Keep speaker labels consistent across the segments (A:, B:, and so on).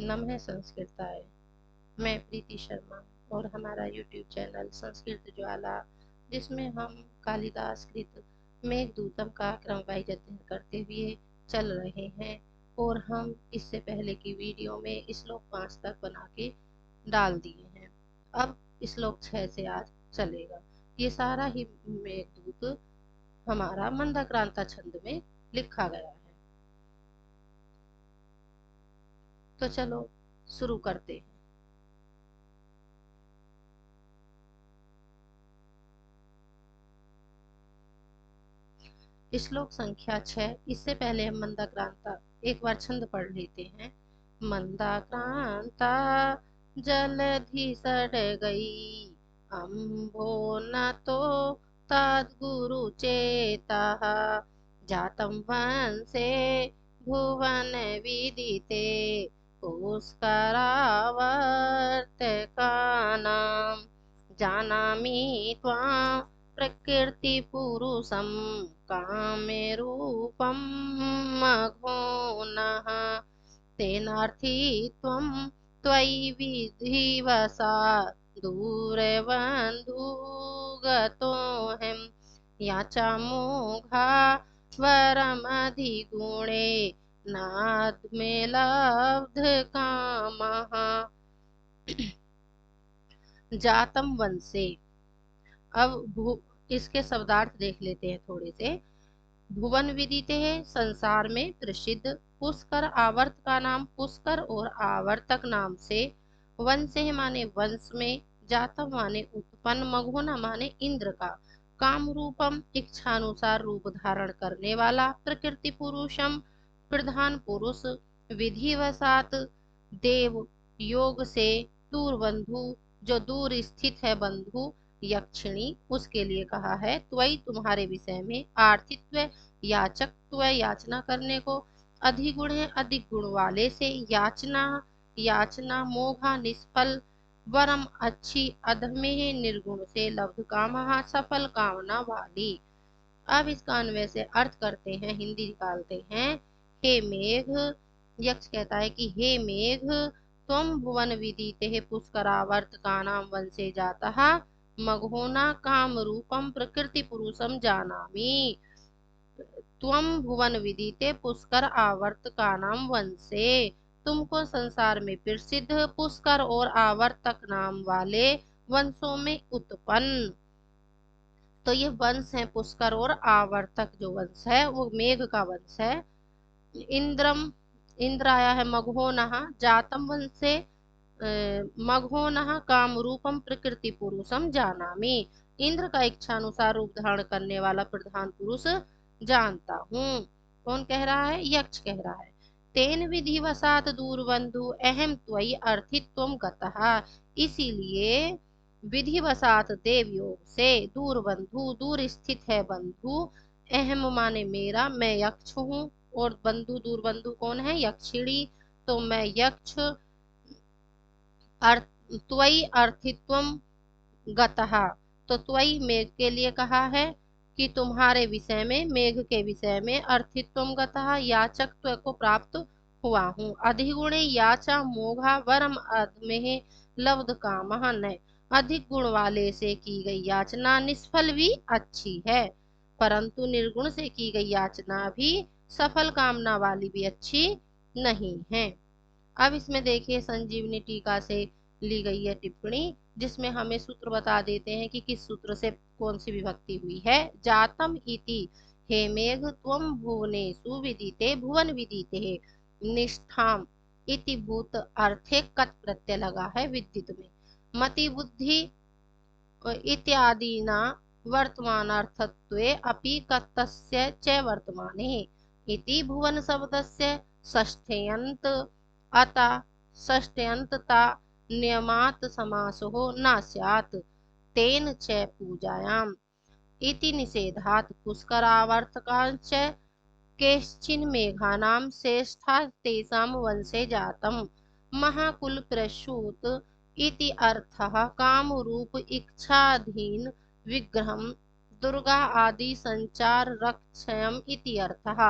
A: नमः संस्कृताय। मैं प्रीति शर्मा और हमारा यूट्यूब चैनल संस्कृत ज्वाला, जिसमें हम कालिदास कृत मेघदूतम का क्रमवाइज अध्ययन करते हुए चल रहे हैं। और हम इससे पहले की वीडियो में श्लोक 5 तक बना के डाल दिए हैं। अब श्लोक 6 से आज चलेगा। ये सारा ही मेघदूत हमारा मंदाक्रांता छंद में लिखा गया है। तो चलो शुरू करते हैं। श्लोक संख्या 6। इससे पहले हम मंदाक्रांता एक बार छंद पढ़ लेते हैं। मंदाक्रांता जलधि सड़ गई, अम्भो न तो तद्गुरु चेता, जातम वंशे भुवन विदिते, पुष्करावर्तकानां, जानामि त्वां प्रकृतिपुरुषं, कामरूपं मघोनः, तेनार्थी त्वं त्वयि विधिवसा, दूरबन्धुगतोऽहं, याचामोघा वरमधिगुणे, नाद्मे लब्धकामः। जातम वंशे। अब इसके शब्दार्थ देख लेते हैं थोड़े से। भुवन विदिते है, संसार में प्रसिद्ध। पुष्कर आवर्त का नाम, पुष्कर और आवर्तक नाम से। वंश है माने वंश में, जातम माने उत्पन्न, मघोना माने इंद्र का। काम रूपम इच्छानुसार रूप धारण करने वाला। प्रकृति पुरुषम प्रधान पुरुष। विधिवसात देव योग से। दूर बंधु जो दूर स्थित है बंधु, यक्षिणी उसके लिए कहा है। त्वयि तुम्हारे विषय में। आर्थित्व याचक त्व याचना करने को। अधिगुण है अधिक गुण वाले से। याचना याचना मोघा निष्फल। वरम अच्छी। अधमे है निर्गुण से। लब्ध कामहा सफल कामना वाली। अब इसका अन्वय से अर्थ करते हैं, हिंदी निकालते हैं। हे मेघ, यक्ष कहता है कि हे मेघ, त्वं भुवन विदिते पुष्करावर्त कानां वंशे जातः, मघोना काम रूपम प्रकृति पुरुषम जानामि। त्वं भुवन विदिते पुष्कर आवर्त कानाम वंशे, तुमको संसार में प्रसिद्ध पुष्कर और आवर्तक नाम वाले वंशों में उत्पन्न। तो ये वंश है पुष्कर और आवर्तक। जो वंश है वो मेघ का वंश है। इंद्रम, इंद्र आया है मघोनः, जातम वंश से। मघोनः काम रूपम प्रकृति पुरुषम जानामि, इंद्र का इच्छानुसार रूप धारण करने वाला प्रधान पुरुष जानता हूँ। कौन कह रहा है? यक्ष कह रहा है। तेन विधिवसात दूर बंधु अहम त्वयि अर्थित्वम गतः, इसीलिए विधिवसात देव योग से दूर बंधु दूर स्थित है बंधु। अहम माने मेरा, मैं यक्ष हूँ। और बंधु दूर बंधु कौन है? यक्षिणी। तो मैं यक्ष त्वयि अर्थित्वम गतः, तो त्वयि मेघ के लिए कहा है कि तुम्हारे विषय में, मेघ के विषय में। अर्थित्वम गतः याचकत्व को प्राप्त हुआ हूँ। अधिगुणे याचा मोघा वरम अधमेह लब्ध कामः न, अधिक गुण वाले से की गई याचना निष्फल भी अच्छी है, परंतु निर्गुण से की गई याचना भी सफल कामना वाली भी अच्छी नहीं है। अब इसमें देखिए संजीवनी टीका से ली गई है टिप्पणी, जिसमें हमें सूत्र बता देते हैं कि किस सूत्र से कौन सी विभक्ति हुई है। जातम इति हे मेघ त्वं भुवनेषु विदिते, भुवन विदिते निष्ठाम इति भूत अर्थे कत प्रत्यय लगा है विद्युत में। मति बुद्धि इत्यादिना वर्तमानार्थत्वे अपि कतस्य च वर्तमाने इति भुवन शब्दस्य षष्ठ्यन्त अता षष्ठ्यन्तता नियमात् समासो न स्यात्, तेन च पूजायाम् इति निषेधात् पुष्करावर्तकांच केश्चिन् मेघानां श्रेष्ठा तेषां वंशे जातम्। महाकुल प्रसूत इति अर्थः। काम रूप इच्छाधीन विग्रहं दुर्गा आदि संचार रक्षयम् इति अर्थः।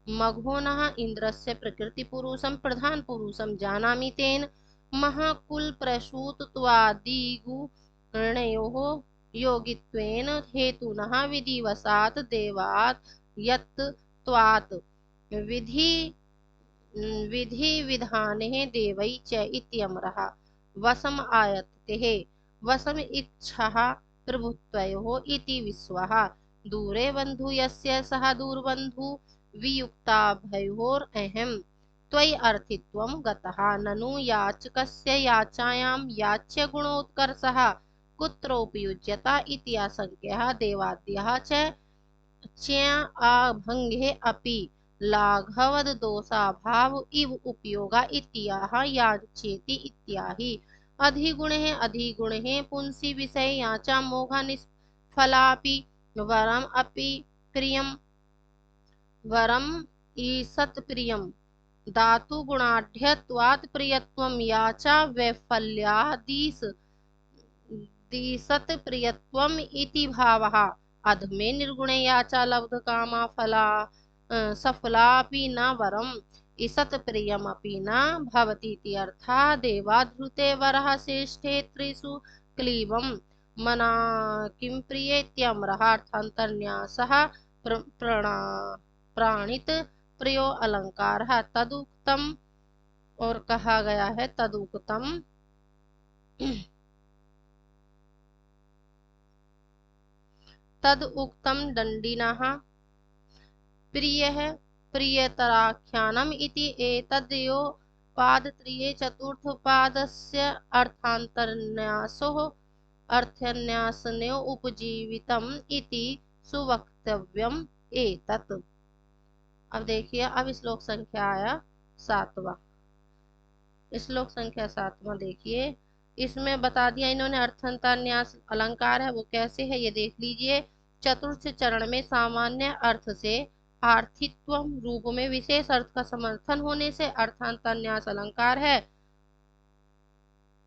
A: मघोनः इन्द्रस्य प्रकृतिपुरुषं प्रधानपुरुषं जानामि तेन महाकुलप्रसूतत्वादिगुणयोः योगित्वेन हेतुनः विधिवशात् देवात् यत्त्वात् विधि विधिविधाने देवै च इत्यमरः वसम आयतेः वसम इच्छः प्रभुत्वयोः इति विश्वः दूरे बन्धु यस्य सः दूरबन्धु वियुक्ताभयोरहं त्वयि अर्थित्वं गतः ननु याचकस्य याचायां याच्य गुणोत्कर्षः कुत्रोपयुज्यता इति आशंक्यः देवाद्यः च्यभङ्गे अपि लाघवद दोषाभाव इव उपयोगा इत्याह याचेति इत्याहि अधिगुणे पुंसी विषय याचा मोघा निष्फलापि वरम अपि प्रियम वरम ईसत् प्रियम धातु गुणाढ्यत्वात् प्रियत्वं याचा वैफल्यादिश दिशत प्रियत्वम इति भावः अधमे निर्गुणे याचा लब्ध कामा फला सफलापि न वरम ईसत् प्रियमपि न भवतीति अर्थः देवाधृते वरः श्रेष्ठे त्रिषु क्लीबं मना किं प्रियेत्यमरः अर्थान्तरन्यासः प्राणित प्रियो अलंकार तदुक्तम और कहा गया है तदुक्तम दंडिनः प्रियः प्रियतराख्यानम् इति एतद्यो पादत्रिये चतुर्थपादस्य अर्थन्यासनो उपजीवितम् इति सुवक्तव्यम् एतत्। अब देखिए, अब श्लोक संख्या आया 7वां। श्लोक संख्या 7वां देखिए, इसमें बता दिया इन्होंने अर्थन्यास अलंकार है वो कैसे है ये देख लीजिए। चतुर्थ चरण में सामान्य अर्थ से आर्थित्व रूप में विशेष अर्थ का समर्थन होने से अर्थांतन्यास अलंकार है।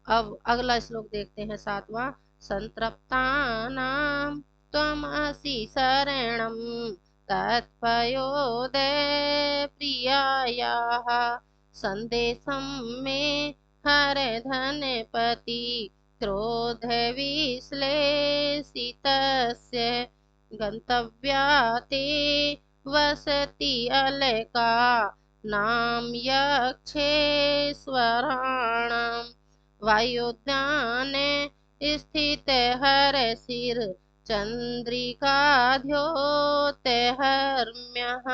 A: अब अगला श्लोक देखते हैं 7वां। संतृप्तानां त्वमसि शरणं तत्पयोदय प्रियायाः संदेशं मे हर धनपति क्रोध विश्लेषितस्य गंतव्या ते वसति अलका नाम यक्षेश्वराणां वायुद्याने स्थित हर सिर चंद्रिकाध्योतहर्म्यः।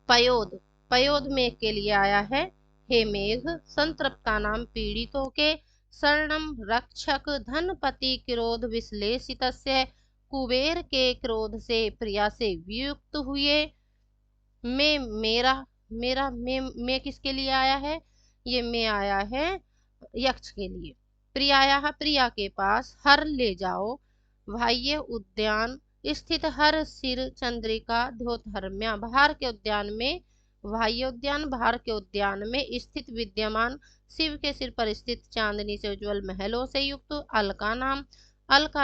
A: पयोद, पयोद मेघ के लिए आया है। हे मेघ, संतृप्ता नाम पीड़ितों के शरणम रक्षक धनपति क्रोध विश्लेषितस्य कुबेर के क्रोध से प्रिया से वियुक्त हुए। मैं किसके लिए आया है? ये मैं आया है यक्ष के लिए। प्रियाया प्रिया के पास हर ले जाओ। बाह्य उद्यान स्थित हर सिर चंद्रिका द्योतहर्म्या बाहर के उद्यान में बाह्योद्यान बाहर के उद्यान में स्थित विद्यमान शिव के सिर पर स्थित चांदनी से उज्ज्वल महलों से युक्त अलका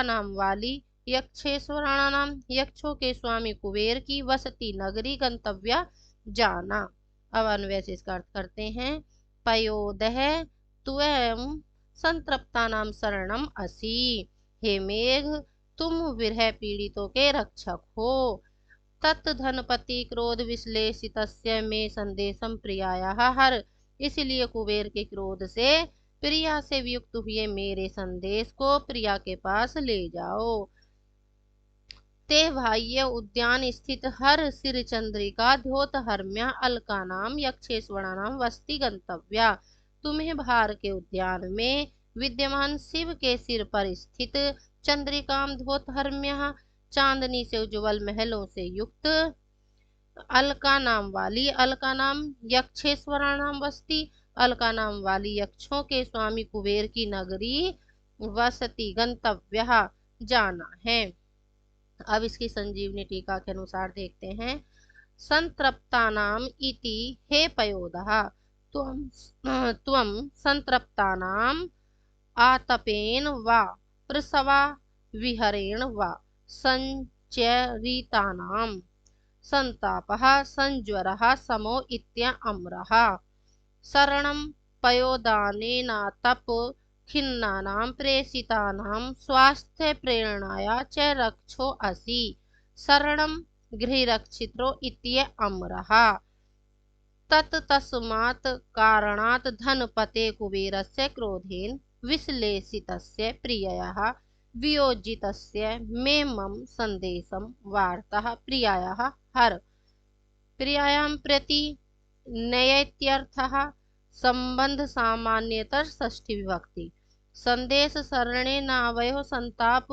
A: नाम वाली यक्षेश्वराणा नाम यक्षों के स्वामी कुबेर की वसती नगरी गंतव्या जाना। अब अन्वय से इसका अर्थ करते हैं। पयोदह त्वं संतृप्ता नाम शरणम असि। हे मेघ, तुम विरह पीड़ितों के रक्षक हो। तत् धनपति क्रोध विश्लेषितस्य में संदेशम प्रियायाः हर, इसलिए कुबेर के क्रोध से प्रिया से वियुक्त हुए मेरे संदेश को प्रिया के पास ले जाओ। ते बाह्य उद्यान स्थित हर सिर चंद्रिका द्योतहर्म्या अलका नाम यक्षेश्वराणाम वस्ति गंतव्या। तुम्हें बाहर के उद्यान में विद्यमान शिव के सिर पर स्थित चंद्रिकाम द्योतहर्म्या चांदनी से उज्ज्वल महलों से युक्त अलका नाम यक्षेश्वराणाम वस्ती अलका नाम वाली यक्षों के स्वामी कुबेर की नगरी वसति गंतव्य जाना है। अब इसकी संजीवनी टीका के अनुसार देखते हैं। संतृप्तानाम इति हे पयोदः त्वं संतृप्तानाम आतपेन वा प्रसवा विहरेण वा संचरितानाम संतापः संज्वरः समो इत्यम्रः। शरणं पयोदानेनातप खिन्नानां प्रेषितानां स्वास्थ्यप्रेरणाया च रक्षो असि। शरणं गृहरक्षितो इत्यम्रः। तस्मात् कारणात् धनपते कुबेरस्य क्रोधेन विश्लेषितस्य प्रियः वियोजितस्य मे मम संदेशं वार्ताः प्रियायाः हर प्रियायां प्रति नयेत्यर्थः। संबंध सामान्यतः षष्ठी विभक्ति। संदेश शरणे नावयो संताप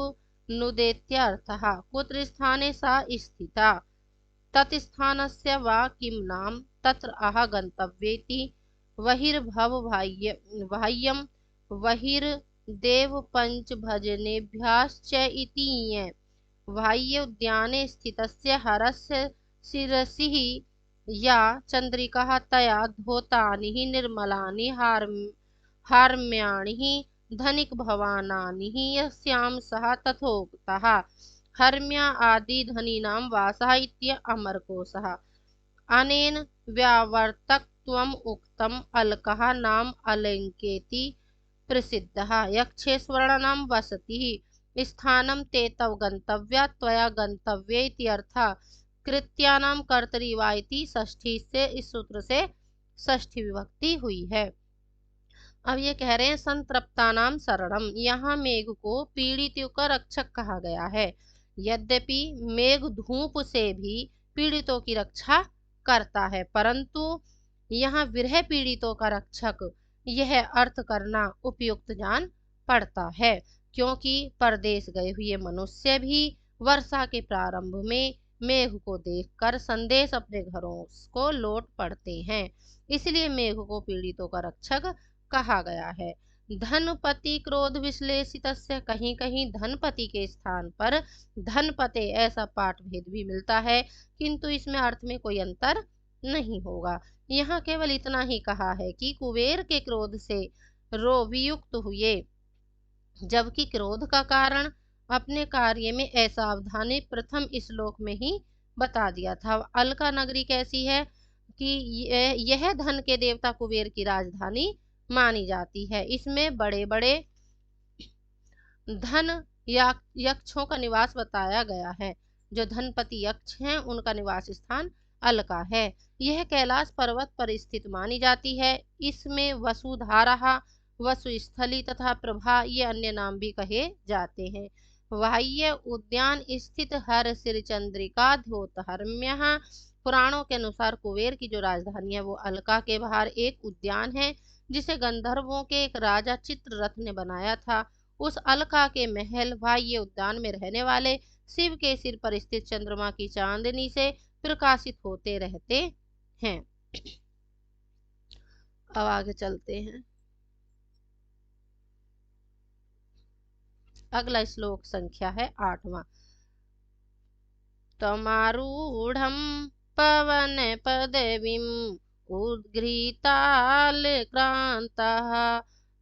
A: नुदेत्यर्थः। कुत्र स्थाने सा स्थिता तत्स्थानस्य वा किं नाम तत्र आह गन्तव्येति। बाह्यं बहिर्देव पंचभजनेभ्यश्च इति ये बाह्योद्याने स्थितस्य हरस्य शिरसि या चंद्रिका तया धोतानि निर्मलानि हार्म्याणि धनिक भवानानि यस्यां सः तथोक्तः। हर्म्या आदि धनीनां वासः इत्यमरकोशः। अनेन व्यावर्तकत्वम् उक्तम् अलकः नाम अलङ्केति प्रसिद्धः। यक्षेश्वराणां वसतिः स्थानं ते तव गन्तव्या त्वया गन्तव्ये इत्यर्थः। कृत्यानां कर्तरि वा इति षष्ठी से इस सूत्र से षष्ठी विभक्ति हुई है। अब ये कह रहे हैं संतृप्ता नाम शरणम। यहाँ मेघ को पीड़ितों का रक्षक कहा गया है। यद्यपि मेघ धूप से भी पीड़ितों की रक्षा करता है, परंतु यहाँ विरह पीड़ितों का रक्षक यह अर्थ करना उपयुक्त जान पड़ता है, क्योंकि परदेश गए हुए मनुष्य भी वर्षा के प्रारंभ में मेघ को देखकर संदेश अपने घरों को लौट पड़ते हैं। इसलिए मेघ को पीड़ितों का रक्षक कहा गया है। धनपति क्रोध विश्लेषित, कहीं कहीं धनपति के स्थान पर धनपते ऐसा पाठ भेद भी मिलता है, किंतु इसमें अर्थ में कोई अंतर नहीं होगा। यहाँ केवल इतना ही कहा है कि कुबेर के क्रोध से वियुक्त हुए, जबकि क्रोध का कारण अपने कार्य में असावधानी प्रथम श्लोक में ही बता दिया था। अलका नगरी कैसी है कि यह धन के देवता कुबेर की राजधानी मानी जाती है। इसमें बड़े बड़े धन यक्षों का निवास बताया गया है। जो धनपति यक्ष हैं उनका निवास स्थान अलका है। यह कैलाश पर्वत पर स्थित मानी जाती है। इसमें वसुधारा, वसुस्थली तथा प्रभा ये अन्य नाम भी कहे जाते हैं। बाह्य उद्यान स्थित हर सिर चंद्रिका द्योतहर्म्य। पुराणों के अनुसार कुबेर की जो राजधानी है वो अलका के बाहर एक उद्यान है, जिसे गंधर्वों के एक राजा चित्ररथ ने बनाया था। उस अलका के महल बाह्य उद्यान में रहने वाले शिव के सिर पर स्थित चंद्रमा की चांदनी से प्रकाशित होते रहते हैं। अब आगे चलते हैं। अगला श्लोक संख्या है 8वां। तमारूढ़ं पवन पदवीं उद्घृतालक्रान्तः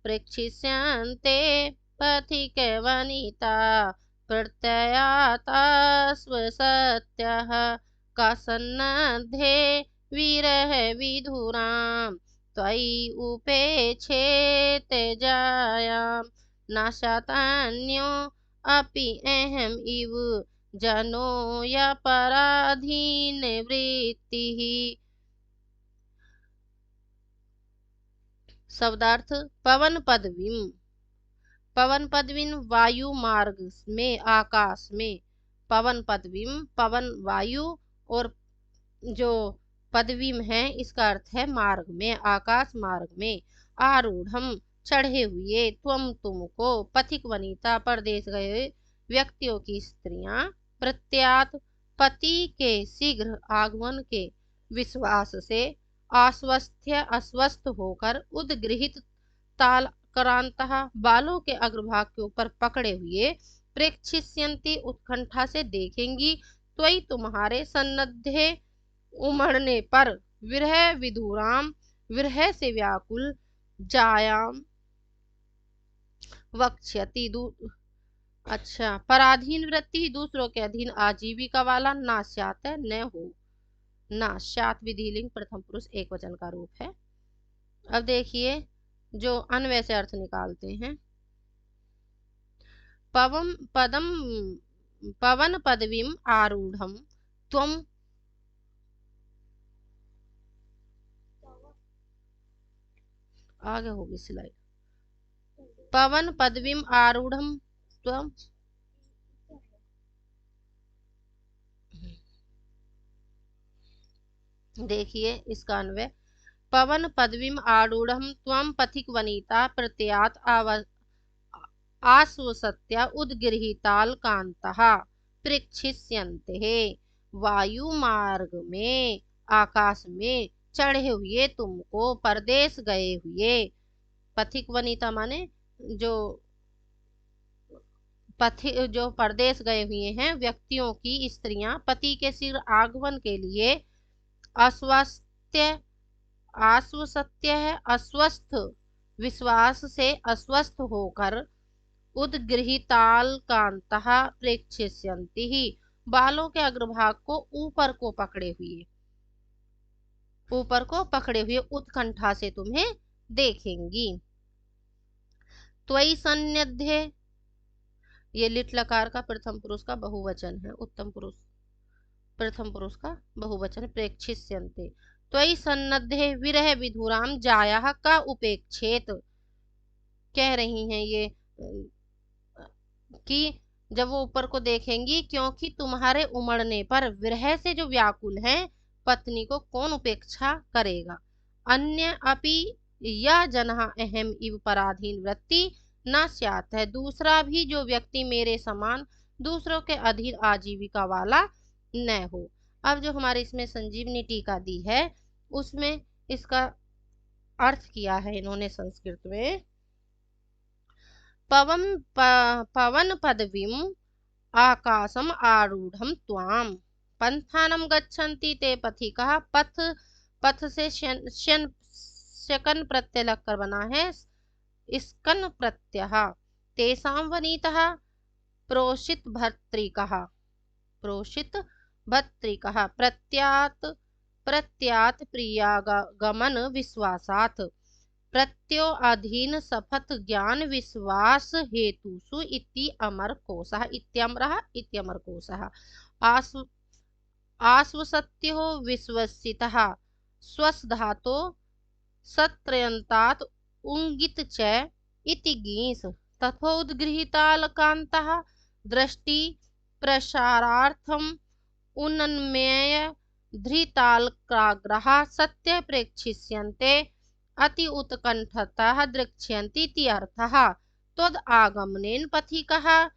A: प्रेक्षिष्यन्ते पथिकवनिता प्रत्ययातास्वसत्यः कसन्नद्धे विरह विधुरां त्वयि उपेक्षेत जायां नाशातान्यो अपि अहम् इव जनो अपराधीन वृत्तिः। शब्दार्थ पवन पदवीं। पवन पदवीं वायु मार्ग में, आकाश में। पवन पदवीं पवन वायु, और जो पदवीं है इसका अर्थ है मार्ग में, आकाश मार्ग में। आरूढ़म चढ़े हुए, तुमको, पथिक वनिता परदेश गए व्यक्तियों की स्त्रियां, प्रत्यात पति के शीघ्र आगमन के विश्वास से अस्वस्थ होकर, उद्गृहित तालक्रांतः बालों के अग्रभाग के ऊपर पकड़े हुए, प्रेक्षिष्यन्ति उत्कंठा से देखेंगी, त्वयि तुम्हारे सन्नद्धे उमड़ने पर, विरह विधुराम विरह से व्याकुल, जायाम वक्ष्यति पराधीन वृत्ति दूसरों के अधीन आजीविका वाला, नाश्यात न हो। ना, स्यात् विधिलिंग प्रथम पुरुष एक वचन का रूप है। अब देखिए जो अन्वय से अर्थ निकालते हैं। पवन पदवीम आरूढ़म त्वम, आगे होगी स्लाइड, पवन पदवीम आरूढ़म त्वम, देखिए इसका अन्वय, पवन पदवीम आरूढ़म त्वम पथिक वनिता प्रत्यात आश्वसत्या उद्गृहीताल कांतः प्रेक्षिष्यन्ते। वायु मार्ग में आकाश में चढ़े हुए तुमको परदेश गए हुए, पथिक वनिता माने जो जो परदेश गए हुए हैं व्यक्तियों की स्त्रियां पति के शीघ्र आगमन के लिए अस्वस्थ आश्वसत्य है, अस्वस्थ विश्वास से अस्वस्थ होकर उद्गृहीताल कांतः प्रेक्षिष्यन्ति ही, बालों के अग्रभाग को ऊपर को पकड़े हुए उत्कंठा से तुम्हें देखेंगी। त्वयि सन्निध्ये, ये लिट लकार का प्रथम पुरुष का बहुवचन है, उत्तम पुरुष प्रथम पुरुष का बहुवचन, प्रेक्षिष्यन्ते। त्वयि सन्निध्ये विरह विधुराम जायाः का उपेक्षेत, कह रही हैं ये कि जब वो ऊपर को देखेंगी, क्योंकि तुम्हारे उमड़ने पर विरह से जो व्याकुल हैं पत्नी को कौन उपेक्षा करेगा। अन्य अपि यह जनः अहम इव पराधीन वृत्ति न स्यात् है, दूसरा भी जो व्यक्ति मेरे समान दूसरों के अधीन आजीविका वाला न हो। अब जो हमारे इसमें संजीवनी टीका दी है उसमें इसका अर्थ किया है इन्होंने संस्कृत में, पवन पदवीम आकाशम आरूढ़म त्वाम पंथानम गच्छन्ति ते पथिकः, पथ से शकन प्रत्यय लगकर बना है स्कन प्रत्यय, तेषां वनितः प्रोषित भर्तृकः प्रत्यात प्रियागमन विश्वासात् प्रत्यो अधीन शपथ ज्ञान विश्वास हेतुषु इति अमर कोशः इत्यमर कोशः आश्वसत्यो विश्वसितः स्वस धातो सत्रयन्तात् उंगित च इति गीस तथोद्गृहीतालकान्तः दृष्टि प्रसारार्थम उन्मेय धृतालकाग्रह सत्य प्रेक्षिष्यन्ते अति उत्कंठतः दृक्ष्यन्ति इति अर्थः। तद आगमनेन पथिकः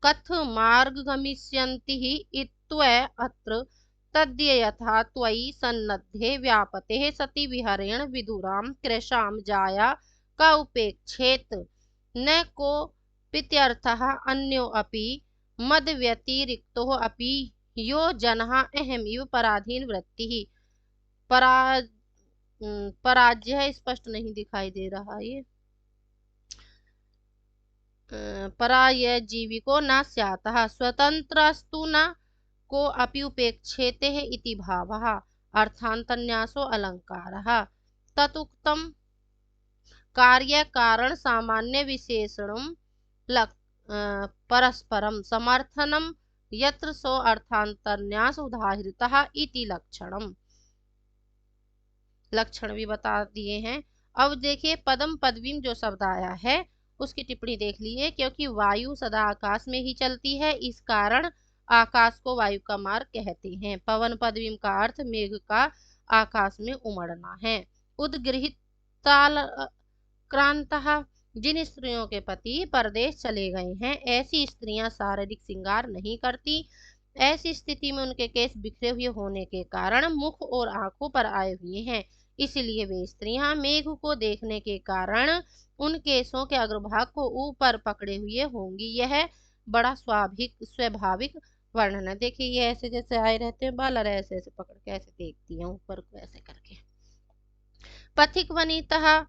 A: कथ मार्ग गमिष्यन्ति इत्त्वय अत्र तद्य यथा त्वयि सन्नद्धे व्यापते सति विहरेण विदुरां कृशां जाया का उपेक्षेत न को पित्यर्थः अन्यो अपि मद व्यतिरिक्तो अपि यो जनः अहमिव पराधीन वृत्ति, पराजय स्पष्ट नहीं दिखाई दे रहा, ये पराय जीविको न स्यातः स्वतंत्रस्तु न को अपि उपेक्षेते इति भावः, अर्थान्तन्यासो अलंकारः। ततुक्तम कार्य कारण सामान्य विशेषणं परस्परम समर्थनम यत्र सो अर्थान्तन्यास उदाहृतः इति लक्षण भी बता दिए हैं। अब देखिए पदम पदवीम जो शब्द आया है उसकी टिप्पणी देख लीजिए, क्योंकि वायु सदा आकाश में ही चलती है इस कारण आकाश को वायु का मार्ग कहते हैं। पवन पदवीम का अर्थ मेघ का आकाश में उमड़ना है। उद्गृहिताल क्रांतः, जिन स्त्रियों के पति परदेश चले गए हैं ऐसी स्त्रियां शारीरिक श्रृंगार नहीं करती, ऐसी स्थिति में उनके केस बिखरे हुए होने के कारण मुख और आंखों पर आए हुए हैं, इसलिए वे स्त्रियां मेघ को देखने के कारण उन केसों के अग्रभाग को ऊपर पकड़े हुए होंगी। यह बड़ा स्वाभाविक वर्णन है। देखिए ये ऐसे जैसे आए रहते हैं बाल और ऐसे ऐसे पकड़ के ऐसे देखती हैं ऊपर को ऐसे करके। पथिक वनितः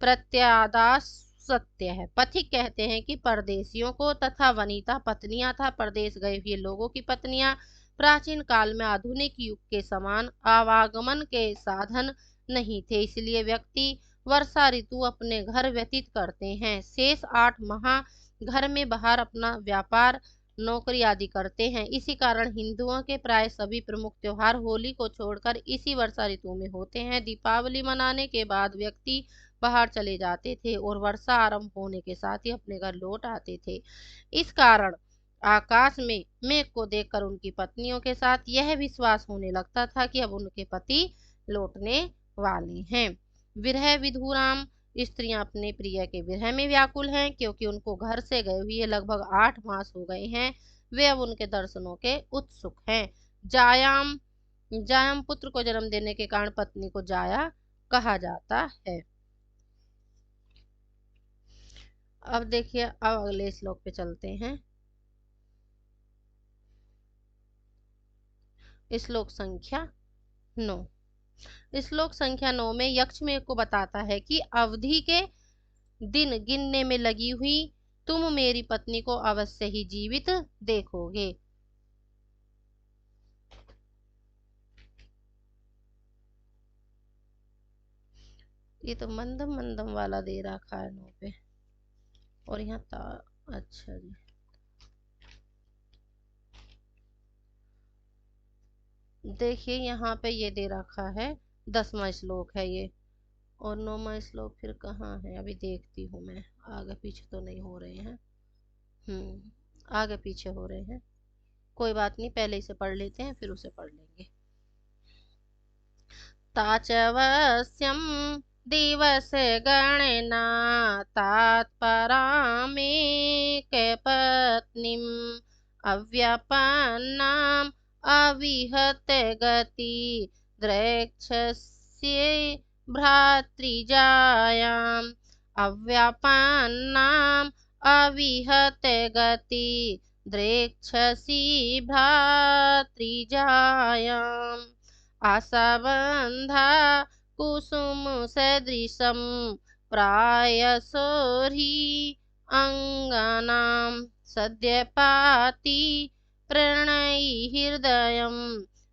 A: प्रत्यादास सत्य है। पथिक कहते हैं कि परदेशियों को तथा वनिता पत्नियां था परदेश गए हुए लोगों की पत्नियां प्राचीन काल में आधुनिक युग के समान आवागमन के साधन नहीं थे, इसलिए व्यक्ति वर्षा ऋतु अपने घर व्यतीत करते हैं। शेष 8 माह घर में बाहर अपना व्यापार नौकरी आदि करते हैं। इसी कारण हिंदुओं के प्राय सभी प्रमुख त्योहार होली को छोड़कर इसी वर्षा ऋतु में होते हैं। दीपावली मनाने के बाद व्यक्ति बाहर चले जाते थे और वर्षा आरंभ होने के साथ ही अपने घर लौट आते थे। इस कारण आकाश में मेघ को देखकर उनकी पत्नियों के साथ यह विश्वास होने लगता था कि अब उनके पति लौटने वाले हैं। विरह विधुराम, स्त्रियां अपने प्रिय के विरह में व्याकुल हैं क्योंकि उनको घर से गए हुए लगभग 8 मास हो गए हैं। वे अब उनके दर्शनों के उत्सुक हैं। जायाम, जायम पुत्र को जन्म देने के कारण पत्नी को जाया कहा जाता है। अब देखिए, अब अगले श्लोक पे चलते हैं। श्लोक संख्या 9। श्लोक संख्या 9 में यक्षमेघ को बताता है कि अवधि के दिन गिनने में लगी हुई तुम मेरी पत्नी को अवश्य ही जीवित देखोगे। ये तो मंदम मंदम वाला दे रखा है 9 पे, और यहाँ अच्छा जी, देखिए यहाँ पे ये दे रखा है 10वां श्लोक है ये, और 9वां श्लोक फिर कहाँ है, अभी देखती हूँ मैं। आगे पीछे तो नहीं हो रहे हैं, आगे पीछे हो रहे हैं, कोई बात नहीं, पहले इसे पढ़ लेते हैं फिर उसे पढ़ लेंगे। ताचवस्यम दिवस गणना तात्परामेकपत्नीम अव्यापन्नाम अविहत गति द्रक्षस्ये भ्रातृजायाम अव्यापन्नाम अविहत गति द्रक्षसी भ्रातृजायाम आशाबंधा कुसुम सदृशम प्रायसोहि अंगनाम सद्यपाति प्रणयी हृदयम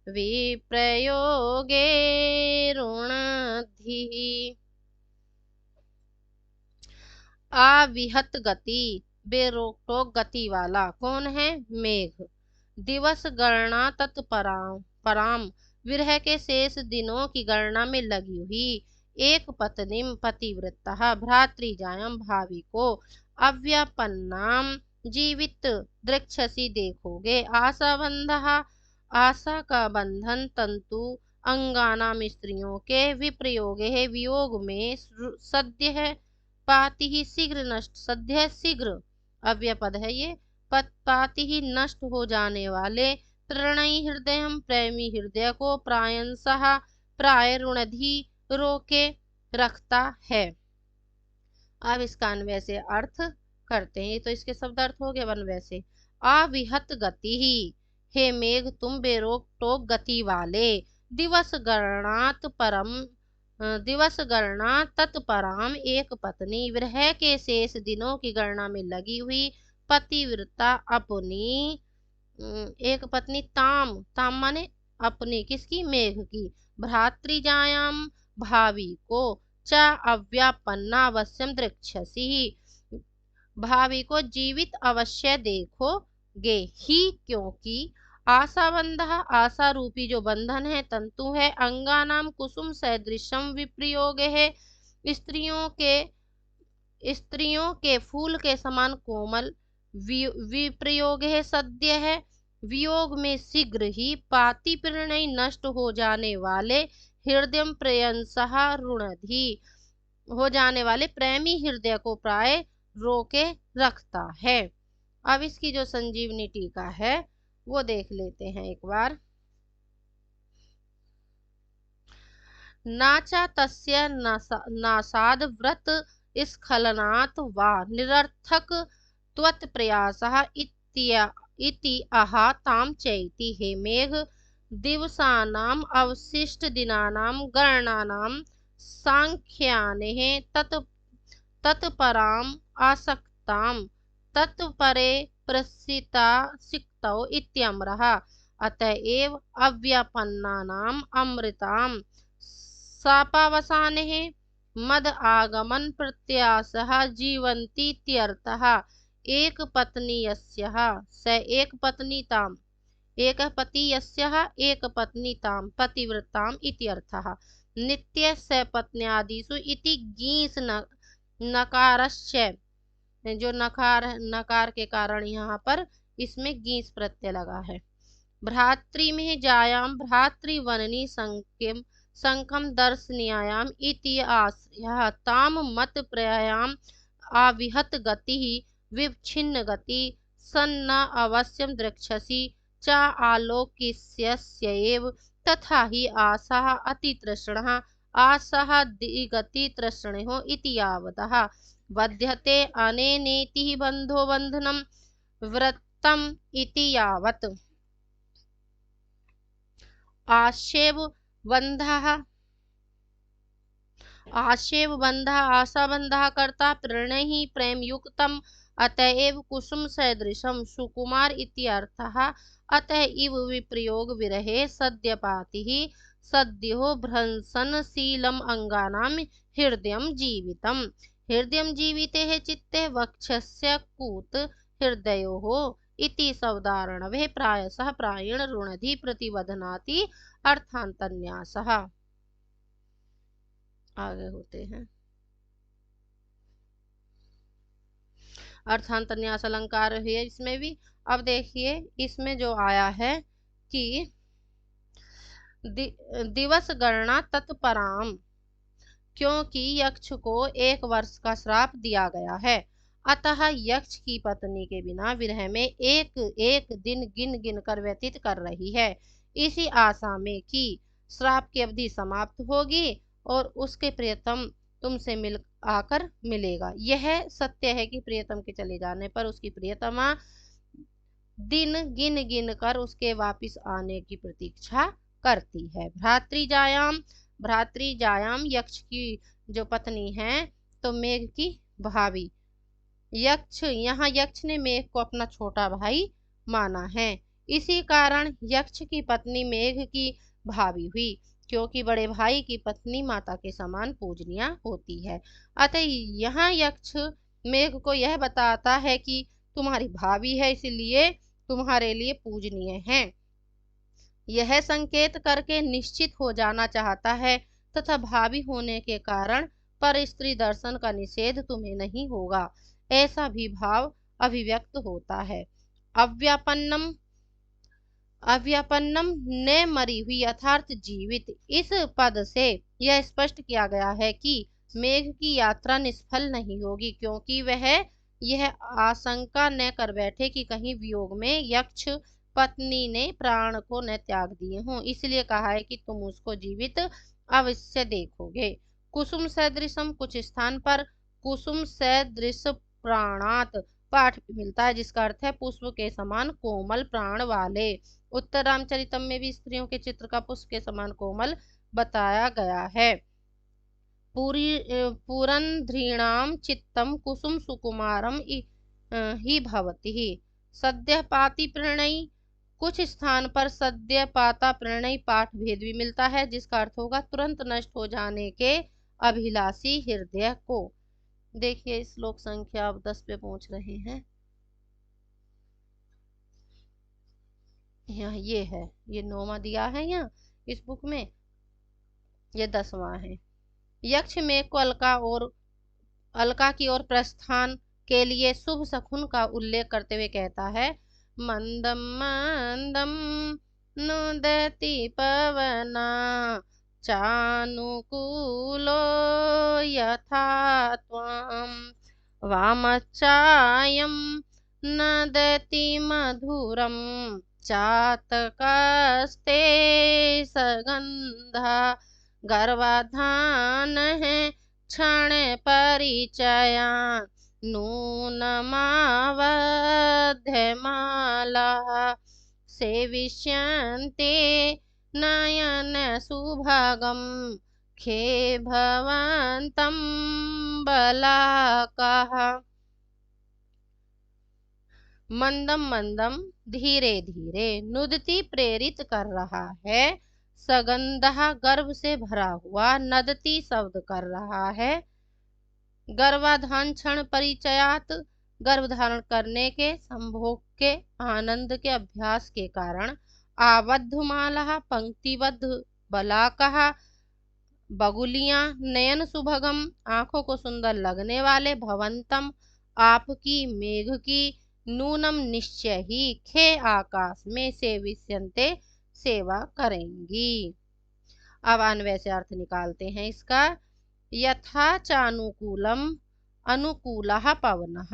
A: विप्रयोगे रुणधि। अविहत गति, बेरोक गति वाला कौन है? मेघ। दिवस गणना तत्पराम, विरह के शेष दिनों की गणना में लगी हुई एक पत्नीम पतिव्रता भ्रातृजायम भावी को अव्यापन्नाम जीवित दृक्षसी देखोगे। आशाबंधा, आशा का बंधन तंतु अंगानाम स्त्रियों के विप्रयोग है वियोग में सद्य है पाति ही शीघ्र नष्ट, सद्य शीघ्र अव्यपद है ये, पाति ही नष्ट हो जाने वाले प्रणयी हृदय, प्रेमी हृदय को प्रायंसः प्राय ऋणधि रोके रखता है। अब इसका अन्वय से अर्थ करते हैं। तो इसके शब्द अर्थ हो गए अन्वय से। अविहत गति ही, हे मेघ तुम बेरोक टोक गति वाले, दिवस गणनात परम, दिवस गणना तत्पराम एक पत्नी, विरह के शेष दिनों की गणना में लगी हुई पतिव्रता अपनी एक पत्नी, ताम, ताम माने अपनी, किसकी? मेघ की, भ्रातृजायाम भावी को, च अव्यापन्नावश्यम दृक्षसी, भावी को जीवित अवश्य देखोगे ही, क्योंकि आशाबंध, आशा रूपी जो बंधन है तंतु है, अंगानाम कुसुम सदृशम विप्रयोग है, स्त्रियों के फूल के समान कोमल, विप्रयोग है सद्य है वियोग में शीघ्र ही, पाति प्रणय नष्ट हो जाने वाले, हृदय प्रयंसः रुणधि हो जाने वाले प्रेमी हृदय को प्राय रोके रखता है। अब इसकी जो संजीवनी टीका है वो देख लेते हैं एक बार। नाचा तस्य नासाद व्रत स्खलनात् वा निरर्थक त्वत् प्रयासः इति आहा ताम चैति, हे मेघ दिवसानाम अवशिष्ट दिनानाम गणनानाम सांख्याने तत्पराम आसक्ताम तत्परे प्रसिता सिक्तौ इत्यम्रः। अतएव अव्यापन्नानाम अमृताम सापावसाने मद आगमन प्रत्याशः जीवन्तीत्यर्थः। एक पत्नी यस्यः स एक पत्नीताम एक पति यस्यः एक पत्नीताम पतिव्रताम इत्यर्थः। नित्य स पत्न्यादिषु इति गीस नकारस्य, जो नकार के कारण यहाँ पर इसमें गीस प्रत्यय लगा है। भ्रातृ में जायाम भ्रातृवननी संख्यम संखम दर्शनीयाम इति आश्रयः। ताम मत प्रयाम आविहत गति विच्छिन्न गति सन्न अवश्यम द्रक्षसि च आलोकिष्यस्यैव। तथा ही आशा अतितृष्णः आशा दिगति तृष्णो इति यावतः। बध्यते अनेनेति बंधो बंधनम व्रतम इति यावत्। आशेव बंधः आशा बंधः कर्ता प्रणय ही प्रेम युक्तम अतएव कुसुम सदृशम सुकुमार इत्यर्थः। अतः इव विप्रयोग विरहे सद्यपाति सद्यो भ्रंसनशीलम अंगानां हृदयं जीवितम। हृदयं जीविते चित्ते वक्षस्य कूत हृदयोः इति सवदारणवे प्रायशः प्रायेण ऋणधि प्रतिवदनाति अर्थान्तन्यासः। आगे होते हैं अर्थान्तन्यास अलंकार है इसमें भी। अब देखिए इसमें जो आया है कि दिवस गणना तत्पराम, क्योंकि यक्ष को 1 वर्ष का श्राप दिया गया है, अतः यक्ष की पत्नी के बिना विरह में एक दिन गिन गिन कर व्यतीत कर रही है, इसी आशा में कि श्राप की अवधि समाप्त होगी और उसके प्रियतम तुमसे मिल आकर मिलेगा। यह सत्य है कि प्रियतम के चले जाने पर उसकी प्रियतमा दिन गिन गिन कर उसके वापिस आने की प्रतीक्षा करती है। भ्रातृजायाम यक्ष की जो पत्नी है तो मेघ की भाभी। यहाँ यक्ष ने मेघ को अपना छोटा भाई माना है, इसी कारण यक्ष की पत्नी मेघ की भाभी हुई, क्योंकि बड़े भाई की पत्नी माता के समान पूजनीय होती है। अतः यहाँ यक्ष मेघ को यह बताता है कि तुम्हारी भाभी है, इसलिए तुम्हारे लिए पूजनीय है। यह संकेत करके निश्चित हो जाना चाहता है तथा भावी होने के कारण पर स्त्री दर्शन का निषेध तुम्हें नहीं होगा, ऐसा भी भाव अभिव्यक्त होता है। अव्यापन्नम न मरी हुई अर्थात जीवित, इस पद से यह स्पष्ट किया गया है कि मेघ की यात्रा निष्फल नहीं होगी, क्योंकि वह यह आशंका न कर बैठे कि कहीं वियोग में यक्ष पत्नी ने प्राण को न त्याग दिए हों, इसलिए कहा है कि तुम उसको जीवित अवश्य देखोगे। कुसुम सदृशम, कुछ स्थान पर कुसुम सदृश प्राणात पाठ मिलता है, जिसका अर्थ है पुष्प के समान कोमल प्राण वाले। उत्तर रामचरितम में भी स्त्रियों के चित्र का पुष्प के समान कोमल बताया गया है। पुरंध्रीणाम चित्तम कुसुम सुकुमारम ही भवति। सद्य पाति प्रणयी, कुछ स्थान पर सद्य पाता प्रणयी पाठ भेद भी मिलता है, जिसका अर्थ होगा तुरंत नष्ट हो जाने के अभिलाषी हृदय को। देखिए श्लोक संख्या 10 पे पहुंच रहे हैं। यहाँ ये है, ये 9वां दिया है यहाँ इस बुक में, ये 10वां है। यक्ष में को अलका की ओर प्रस्थान के लिए शुभ शकुन का उल्लेख करते हुए कहता है, मंदम मंदम नुदति पवना चानुकूलो यथा त्वं वामचायं नदति मधुरं चातकस्ते सगंधा गर्भाधान है क्षण परिचया नूनमावध्यमाला सेविष्यन्ते नयन सुभगम खे भवन्तं बलाकाः। मंदम मंदम धीरे धीरे, नुदती प्रेरित कर रहा है, सगंधा गर्भ से भरा हुआ, नदती शब्द कर रहा है। गर्भाधान क्षण परिचयात, गर्भ धारण करने के संभोग के आनंद के अभ्यास के कारण, आबद्ध माला पंक्तिबद्ध बलाकः, बगुलियां, नयन सुभगम, आंखों को सुंदर लगने वाले, भवंतम, आपकी, मेघ की, नूनम, निश्चय ही, खे आकाश में, सेविष्यन्ते, सेवा करेंगी। अब अन्वय से अर्थ निकालते हैं इसका। यथा चानुकूलम, अनुकूलः पवनः,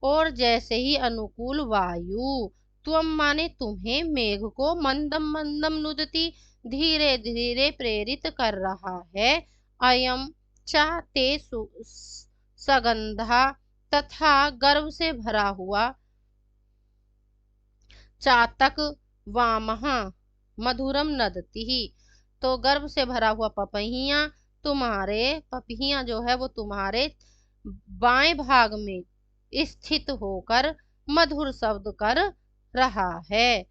A: और जैसे ही अनुकूल वायु, त्वम माने तुम्हें, मेघ को, मंदम मंदम नुदती, धीरे धीरे प्रेरित कर रहा है, अयम चा ते सगंधा, तथा गर्भ से भरा हुआ, चातक वामः मधुरम नदती ही, तो गर्भ से भरा हुआ पपहिया तुम्हारे, पपहिया जो है वो तुम्हारे बाएं भाग में स्थित होकर मधुर शब्द कर रहा है।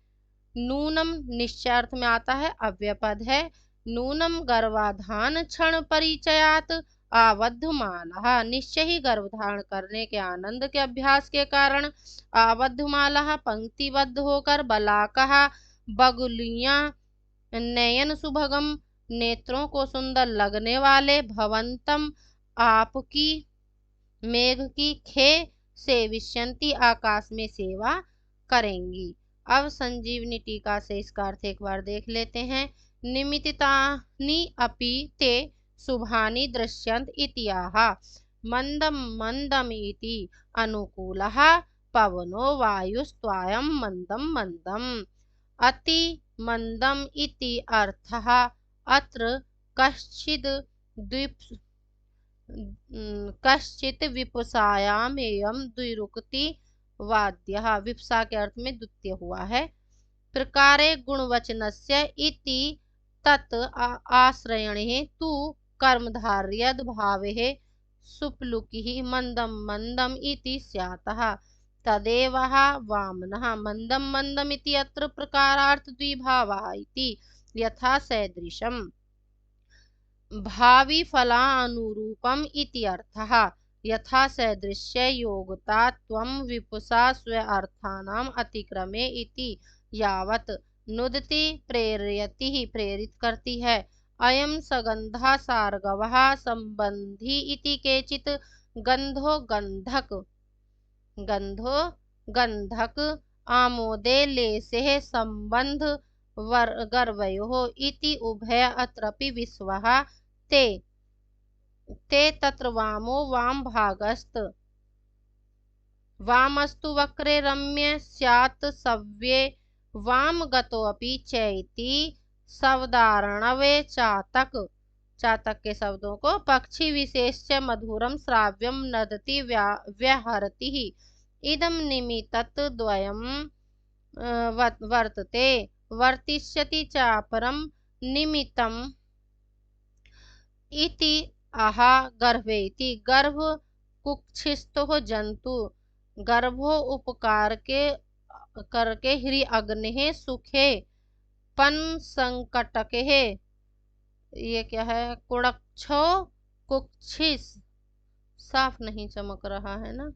A: नूनम निश्चयार्थ में आता है, अव्यपद है। नूनम गर्भाधान क्षण परिचयात, आबद्ध माला, निश्चय ही गर्भ धारण करने के आनंद के अभ्यास के कारण, आबद्ध माला पंक्तिबद्ध होकर, बलाकः बगुलियां, नयन सुभगम, नेत्रों को सुंदर लगने वाले, भवंतम, आपकी, मेघ की, खे, सेविष्यन्ति, आकाश में सेवा करेंगी। अब संजीवनी टीका से इसका अर्थ एक बार देख लेते हैं। निमित्तानि अपि ते शुभानि दृश्यन्त इत्याह, मंदम मंदम इति अनुकूलः पवनो वायुस्त्वायं मंदम मंदम, अति मंदम इति अर्थः। अत्र कश्चित् विपसायामेयं द्विरुक्ति वाद्यः, विपसा के अर्थ में द्वितीय हुआ है। प्रकारे गुणवचनस्य इति तत् आश्रयणे तु कर्मधारयद् भावेः सुप्लुकिः मंदम मंदम इति स्यातः, तदेवः वामनः मंदम मंदम इति अत्र प्रकारार्थ द्विभावः इति, यथा सदृशम् भावी फलानुरूपम इति अर्थः, यथा सदृश्य योगता त्वं विपुषा स्व अर्थानाम अतिक्रमे इति, यावत् नुदति प्रेरयति प्रेरित करती है, अयम सगंधा सार्गवः संबंधी इति केचित्, गंधो गंधक आमोदे लेसेः संबंध गर्वयोः इति उभय अत्रपि विश्वः ते तत्र वामो वाम भागस्त, वामस्तु वक्रे रम्य स्यात् सव्ये, वाम गतोऽपि चैति शब्दार्णवे चातक, चातक के शब्दों को पक्षी विशेष मधुरम श्राव्यम नदति व्याहरति, इदम निमित्तत् द्वयम् वर्तते, वर्तिष्यति चापरम निमित्तम् इति आहा गर्भेति, गर्भ कुक्षिस्थो जंतु, गर्भो उपकार के करके ह्री अग्नि सुखे पन संकटके, ये क्या है, कुड़क्षो कुक्षिस, साफ नहीं चमक रहा है ना,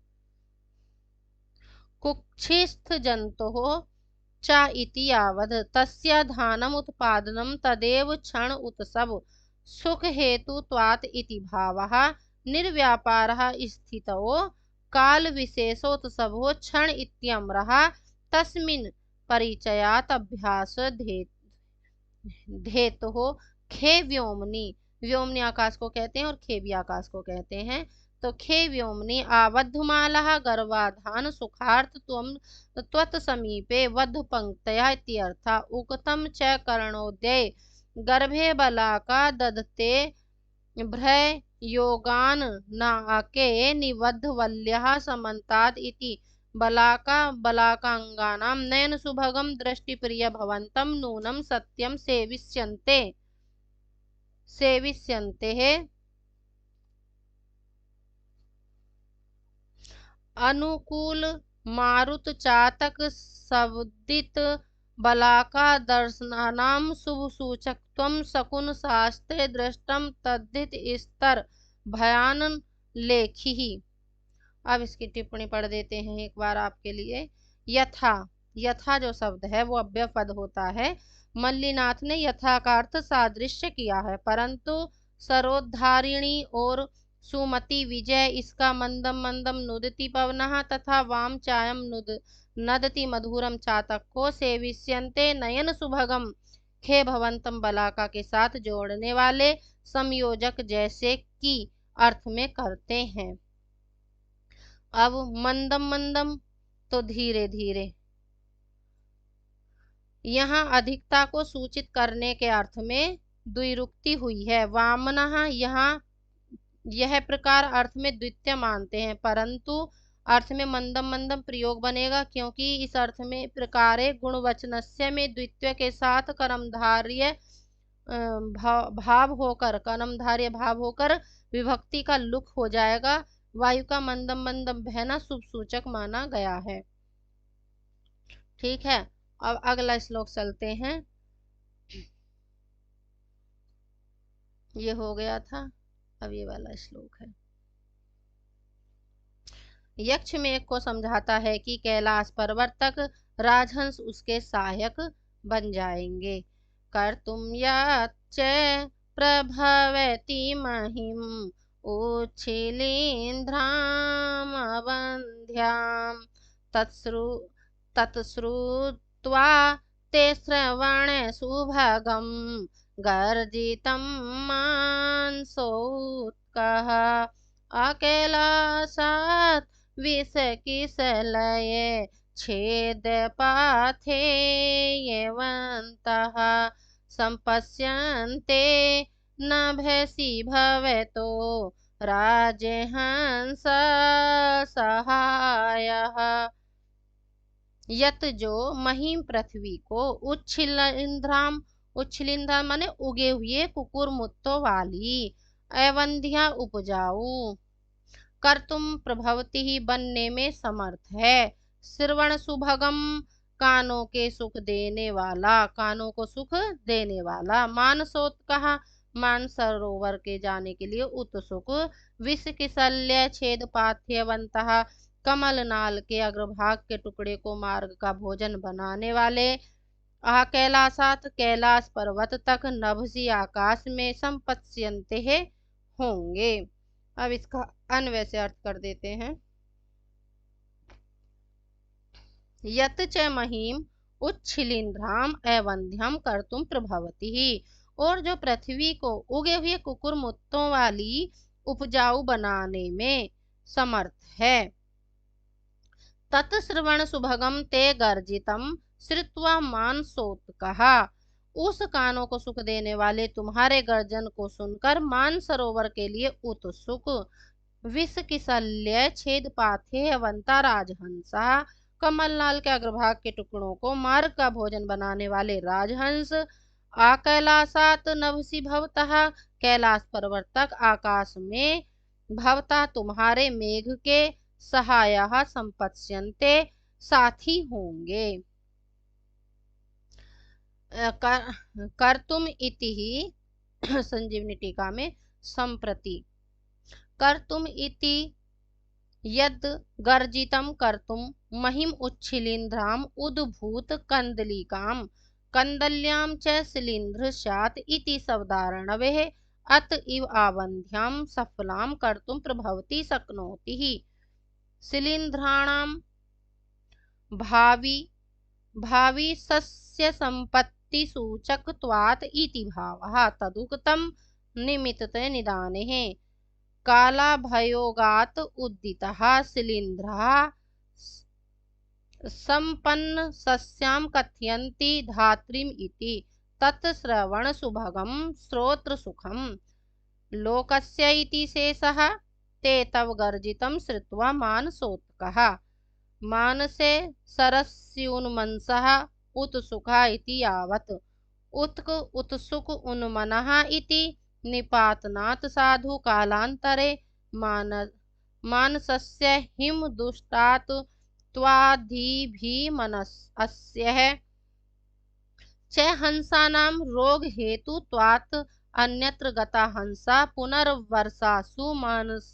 A: कुक्षिस्थ जंतु चा इति यावद् तस्य धानम उत्पादनम तदेव क्षण उत्सव सुख हेतु त्वात् इति भावः, निर्व्यापारः स्थितो काल विशेषोत्सवो क्षण इत्यम्रः, तस्मिन् परिचयात् अभ्यास धेतुः, खे व्योमनि, व्योमनि आकाश को कहते हैं और खे भी आकाश को कहते हैं, तो खे व्योमनि आबद्धमालः गर्भाधान सुखार्थ त्वं त्वत् समीपे वध पंक्तयः इत्यर्थः, उक्तं च कर्णोदये गर्भे बलाका ददते भ्रय योगान नाके निबद्धवल्यः समन्ताद् इति, बलाका बलाकांगानां नयन सुभगम दृष्टिप्रिय भवन्तं नूनं सत्यं सेविष्यन्ते, सेविष्यन्ते अनुकूल मारुत चातक सवदित बलाका दर्शनानाम शुभ सूचकत्वं शकुन शास्त्रे दृष्टम तद्धित स्तर भयान लेखी। अब इसकी टिप्पणी पढ़ देते हैं एक बार आपके लिए। यथा, यथा जो शब्द है वो अव्यय पद होता है। मल्लीनाथ ने यथा का अर्थ सादृश्य किया है, परंतु सरोद्धारिणी और सुमति विजय इसका मंदम मंदम नुदति पवनः तथा वाम चायम नदति मधुरम चातक को सेविष्यन्ते नयन सुभगम खे भवंतम बलाका के साथ जोड़ने वाले संयोजक जैसे की अर्थ में करते हैं। अब मंदम मंदम तो धीरे धीरे, यहाँ अधिकता को सूचित करने के अर्थ में द्विरुक्ति हुई है। वामनः यहाँ यह प्रकार अर्थ में द्वितीय मानते हैं, परंतु अर्थ में मंदम मंदम प्रयोग बनेगा, क्योंकि इस अर्थ में प्रकारे गुणवचनस्य में द्वितीय के साथ कर्मधार्य कर्मधार्य भाव होकर विभक्ति का लुक हो जाएगा। वायु का मंदम मंदम बहना शुभ सूचक माना गया है। ठीक है, अब अगला श्लोक चलते हैं। ये हो गया था, अब ये वाला श्लोक है। यक्ष मेघ को समझाता है कि कैलाश पर्वत तक राजहंस उसके सहायक बन जाएंगे। कर्तुम याच्च प्रभवति महिम उच्छिलीन्द्रामवन्ध्यां तत्श्रुत्वा ते श्रवण सुभगं गर्जितं मानसोत्कः अकैलासात् विषकिसलये छेदपाथेयवन्तः सम्पश्यन्ते नभसि भवतो राजहंस सहायः। यत जो महिम पृथ्वी को उच्छिलिंद्राम, उच्छिलिंद्राम माने उगे हुए कुकुर मुत्तों वाली, अवंध्या उपजाऊ, कर्तुम प्रभवती ही बनने में समर्थ है, श्रवण सुभगम कानों के सुख देने वाला, कानों को सुख देने वाला, मानसोत्कः मान सरोवर के जाने के लिए उत्सुक, विष किशल्य छेद पाथ्यवंतः कमल नाल के अग्रभाग के टुकड़े को मार्ग का भोजन बनाने वाले, आ कैलासात कैलाश पर्वत तक, नभसी आकाश में, संपत्स्यन्ते होंगे। अब इसका अन्वय से अर्थ कर देते हैं। यत च महिम उच्छिलिंद्राम अवंध्यम कर्तुम प्रभवती ही, और जो पृथ्वी को उगे हुए कुकुर मुत्तों वाली उपजाऊ बनाने में समर्थ है। तत्श्रवण सुभगम ते गर्जितम श्रुत्वा मानसोत्कः, उस कानों को सुख देने वाले तुम्हारे गर्जन को सुनकर मान सरोवर के लिए उत्सुक, विष किशल्य छेद पाथेयवंता राजहंसा, कमलनाल के अग्रभाग के टुकड़ों को मार्ग का भोजन बनाने वाले राजहंस, आ कैलासात नभसी भवतः कैलाश पर्वत तक आकाश में, भवता तुम्हारे मेघ के, सहायः संपत्स्यन्ते साथी होंगे। कर्तुम इति ही संजीवनी टीका में संप्रति, कर्तुम इति यद गर्जितम कर्तुम महिम उच्छिलिंद्राम उद्भूत कंदलिकाम कंदल्याम च शिलींध्र स्यात् इति शब्दार्णवे अत इव आवन्ध्याम सफलाम कर्तुम प्रभवति शक्नोति ही। शिलींध्राणाम भावी सस्य संपत्ति सूचकत्वात् इति भावः तदुक्तम निमित्ते निदाने। कालाभयोगात् उद्दितः शिलींध्रः संपन्न सस्यां कथयन्ति धात्रीम् इति, तत्श्रवण सुभगम श्रोत्र सुखम लोकस्य इति शेषः, ते तव गर्जितं श्रुत्वा मानसोत्कः मानसे सरस्योन्मंसः उत्सुकः इति यावत्, उत्क उत्सुक उन्मनः इति निपातनात् साधु कालांतरे मान मानसस्य हिम दुष्टात् त्वाधिभिमनस्यः च हंसानां रोग हेतु त्वात् अन्यत्र गता हंसा पुनर्वर्षासु मानस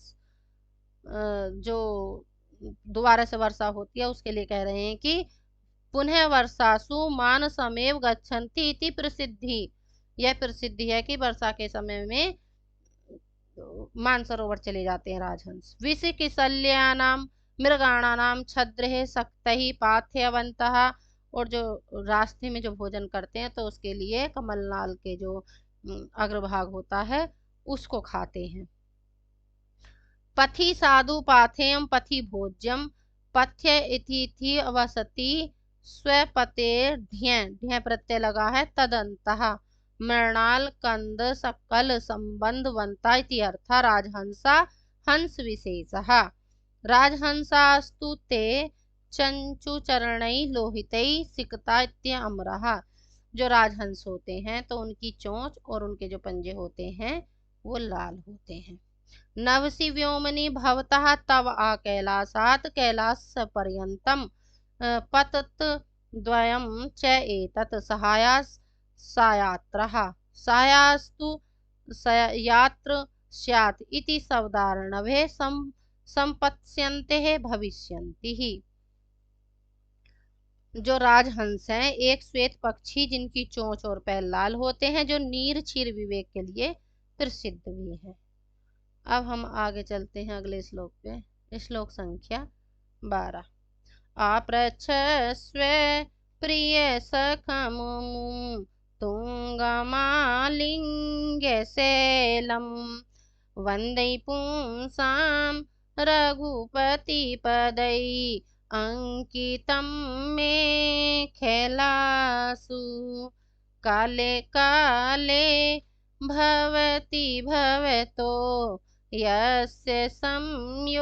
A: जो दोबारा से वर्षा होती है उसके लिए कह रहे हैं कि पुनः वर्षासु मानसमेव गच्छन्ति इति प्रसिद्धि। यह प्रसिद्धि है कि वर्षा के समय में मानसरोवर चले जाते हैं राजहंस। विशिकिशल्यानां मृगाणानां छद्रे सक्तहि पाथ्यवन्तः, और जो रास्ते में जो भोजन करते हैं तो उसके लिए कमलनाल के जो अग्रभाग होता है उसको खाते हैं। पथि साधु पाथेयम पथि भोज्यम पथ्य इति अवसति स्वपतेर ढ्य प्रत्यय लगा है तदंतः मृणाल कंद सकल संबंधवंता इति अर्थ राजहंसा हंस विशेषः राजहंसास्तु ते चंचुचरणै लोहितै सिकता इत्यम्रः। जो राजहंस होते हैं तो उनकी चोंच और उनके जो पंजे होते हैं वो लाल होते हैं। नवसी व्योमनि भवतः तव आ कैलासात् कैलास पर्यंतम पतत द्वयम च एतत् सहायास सायात्रः सायास्तु यात्र स्यात् इति शब्दार्णवे संपत्स्यन्ते भविष्यन्ति ही। जो राजहंस हैं एक श्वेत पक्षी जिनकी चोंच और पैर लाल होते हैं, जो नीर क्षीर विवेक के लिए प्रसिद्ध भी है। अब हम आगे चलते हैं अगले श्लोक पे। श्लोक संख्या 12। आप्रच्छस्व प्रिय सखमुं तुंगमालिंग्यशैलम् वंदै पुंसां रघुपतिपदै अंकितं मेखलासु काले काले भवति भवतो यस्य संयोगमेत्यः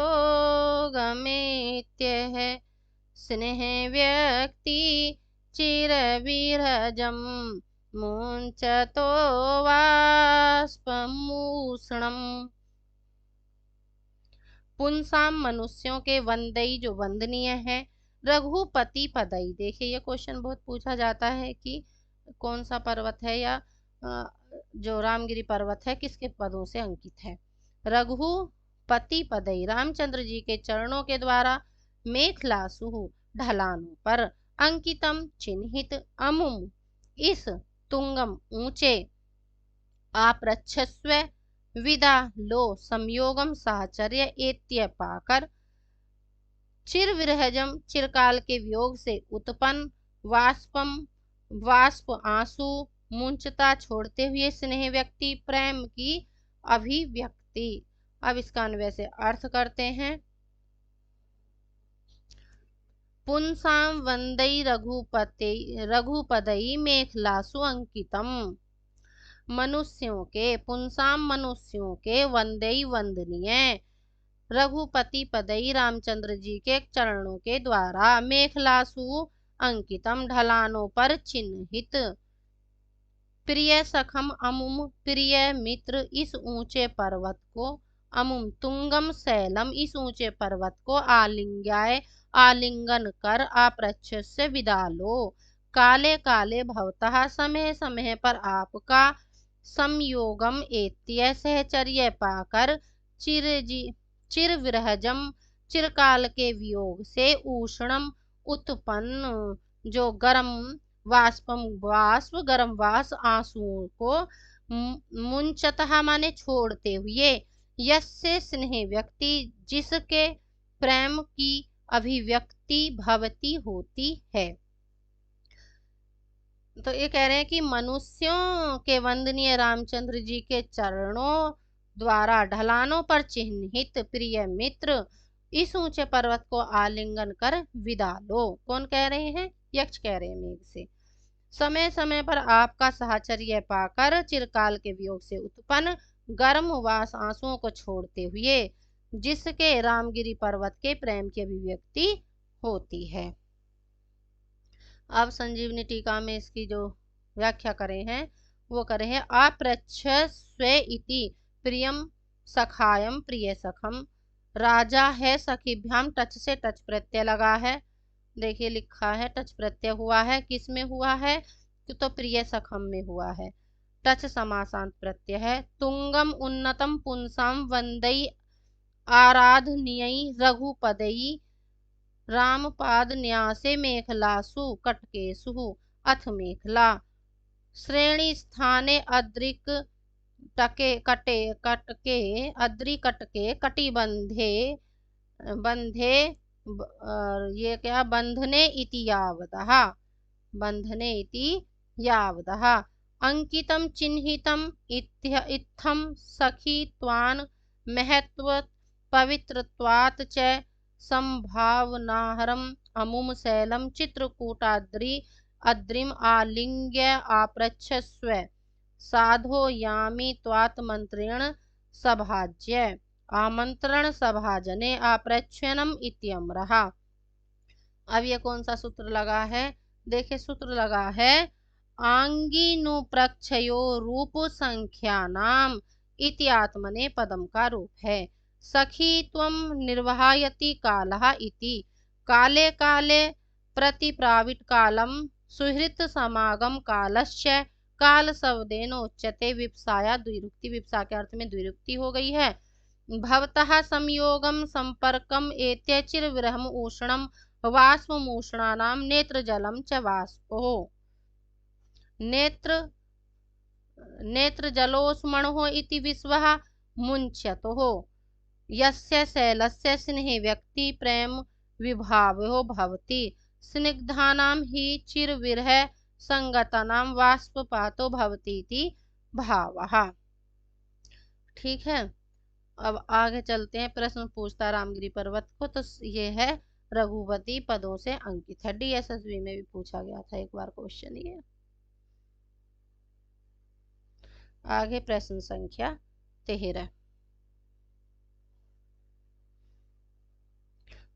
A: स्नेह व्यक्ति चिरविरजं मुञ्चतो वाष्पमूषणम्। पुंसाम मनुष्यों के वंदई जो वंदनीय है, रघुपति पदई। देखिए ये क्वेश्चन बहुत पूछा जाता है कि कौन सा पर्वत है या जो रामगिरी पर्वत है किसके पदों से अंकित है। रघुपति पदई रामचंद्र जी के चरणों के द्वारा मेखलासु ढलानों पर अंकितम चिन्हित अमुम इस तुंगम ऊंचे आप्रच्छस्व विदा लो संयोगम साहचर्य एत्य पाकर चिर विरहजम चिरकाल के वियोग से उत्पन्न वाष्पम वाष्प आंसू मुंचता छोड़ते हुए स्नेह व्यक्ति प्रेम की अभिव्यक्ति। अब इसका अन्वय से अर्थ करते हैं। पुंसाम वंदई रघुपदई मेखलासु अंकितम। मनुष्यों के पुंसाम मनुष्यों के वंदई वंदनीय रघुपति पदई रामचंद्र जी के चरणों के द्वारा मेखलासु अंकितम ढलानों पर चिन्हित प्रिय सखम अमुम प्रिय मित्र इस ऊंचे पर्वत को अमुम तुंगम शैलम इस ऊंचे पर्वत को आलिंग्याय आलिंगन कर आप्रच्छ से विदा लो। काले काले भवतः समय समय पर आपका संयोगम एत्य सहचर्य पाकर चिर विरहजम चिरकाल के वियोग से उष्णम उत्पन्न जो गर्म वाष्पम वाष्प गर्म वाष्प आंसुओं को मुंचतः माने छोड़ते हुए यस्य स्नेह व्यक्ति जिसके प्रेम की अभिव्यक्ति भवती होती है। तो ये कह रहे हैं कि मनुष्यों के वंदनीय रामचंद्र जी के चरणों द्वारा ढलानों पर चिन्हित प्रिय मित्र इस ऊंचे पर्वत को आलिंगन कर विदा लो। कौन कह रहे हैं? यक्ष कह रहे हैं मेघ से। समय समय पर आपका साहचर्य पाकर चिरकाल के वियोग से उत्पन्न गर्म वास आंसुओं को छोड़ते हुए जिसके रामगिरी पर्वत के प्रेम की अभिव्यक्ति होती है। अब संजीवनी टीका में इसकी जो व्याख्या करे हैं वो करे है अपृच्छ स्वे इति प्रियम सखायम प्रिय सखम। राजा है सखीभ्याम, टच से टच प्रत्यय लगा है, देखिए लिखा है टच प्रत्यय हुआ है, किस में हुआ है तो प्रिय सखम में हुआ है। टच समासांत प्रत्यय है। तुंगम उन्नतम पुंसाम वंदई आराधनीय रघुपदई रामपाद न्यासे मेखलासु कटकेसु अथ मेखला। श्रेणी स्थाने अद्रिक टके कटे कटके अद्रि कटके कटिबंधे बंधे ये क्या बंधने इति यावदः, बंधने इति यावदः। अंकितम चिन्हितम इत्थम सखीत्वान् महत्व पवित्रत्वात् च संभावनाहरम अमुम शैलम चित्रकूटाद्रि अद्रिम आलिंग्य आप्रच्छस्व साधो यामी त्वात्मंत्रेण सभाज्य आमंत्रण सभाजने आप्रच्छनम इत्यम्रः। अब ये कौन सा सूत्र लगा है, देखिए सूत्र लगा है आंगिनुप्रक्षयो रूप संख्या नाम इति आत्मने पदम का रूप है। सखी त्वं निर्वहायति कालः इति काले काले प्रतिप्राविट कालम सुहृत समागम कालस्य काल शब्देनोच्यते। विप्साया द्विरुक्ति, विप्सा के अर्थ में द्विरुक्ति हो गई है। भवतः संयोगम संपर्कम एत्य चिर विरहम उष्णम वाष्पमूषणानां नेत्र जलम च वाष्पो। नेत्र जलोष्मणो इति विश्वः मुञ्च्यतो यस्य शैलस्य स्नेहे व्यक्ति प्रेम विभावो भवति स्निग्धानां हि चिरविरह संगतानां वाष्पपातो भवति इति भावः। ठीक है, अब आगे चलते हैं। प्रश्न पूछता रामगिरी पर्वत को, तो ये है रघुवती पदों से अंकित है। DSSB में भी पूछा गया था एक बार क्वेश्चन ये। आगे प्रश्न संख्या 13।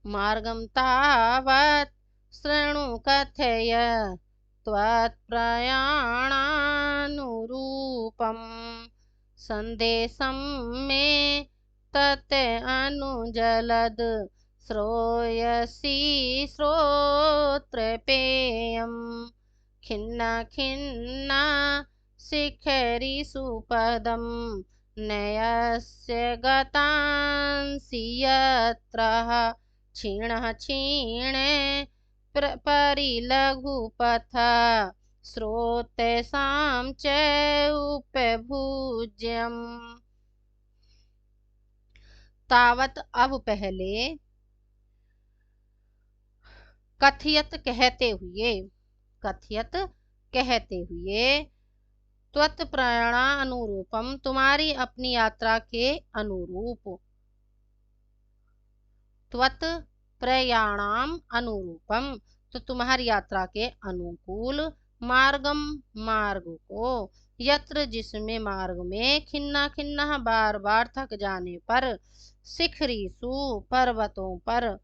A: मार्गम तावत् शृणु कथय त्वत्प्रयाणानुरूपम् संदेशं मे तत् अनुजलद श्रोयसी श्रोत्रपेयम् खिन्ना खिन्ना शिखरि सुपदं नयस्य गतांसि यत्रः क्षीणः क्षीणे परिलघुपथ स्रोतसां च उपभुज्यम्। तावत अब पहले, कथियत कहते हुए, कथियत कहते हुए, त्वत् प्रयाणानुरूपम तुम्हारी अपनी यात्रा के अनुरूप, त्वत् प्रयाणाम अनुरूपम तो तुम्हारी यात्रा के अनुकूल, मार्गम मार्ग को, यत्र जिसमें मार्ग में, खिन्ना खिन्ना बार बार थक जाने पर, शिखरीसु पर्वतों पर,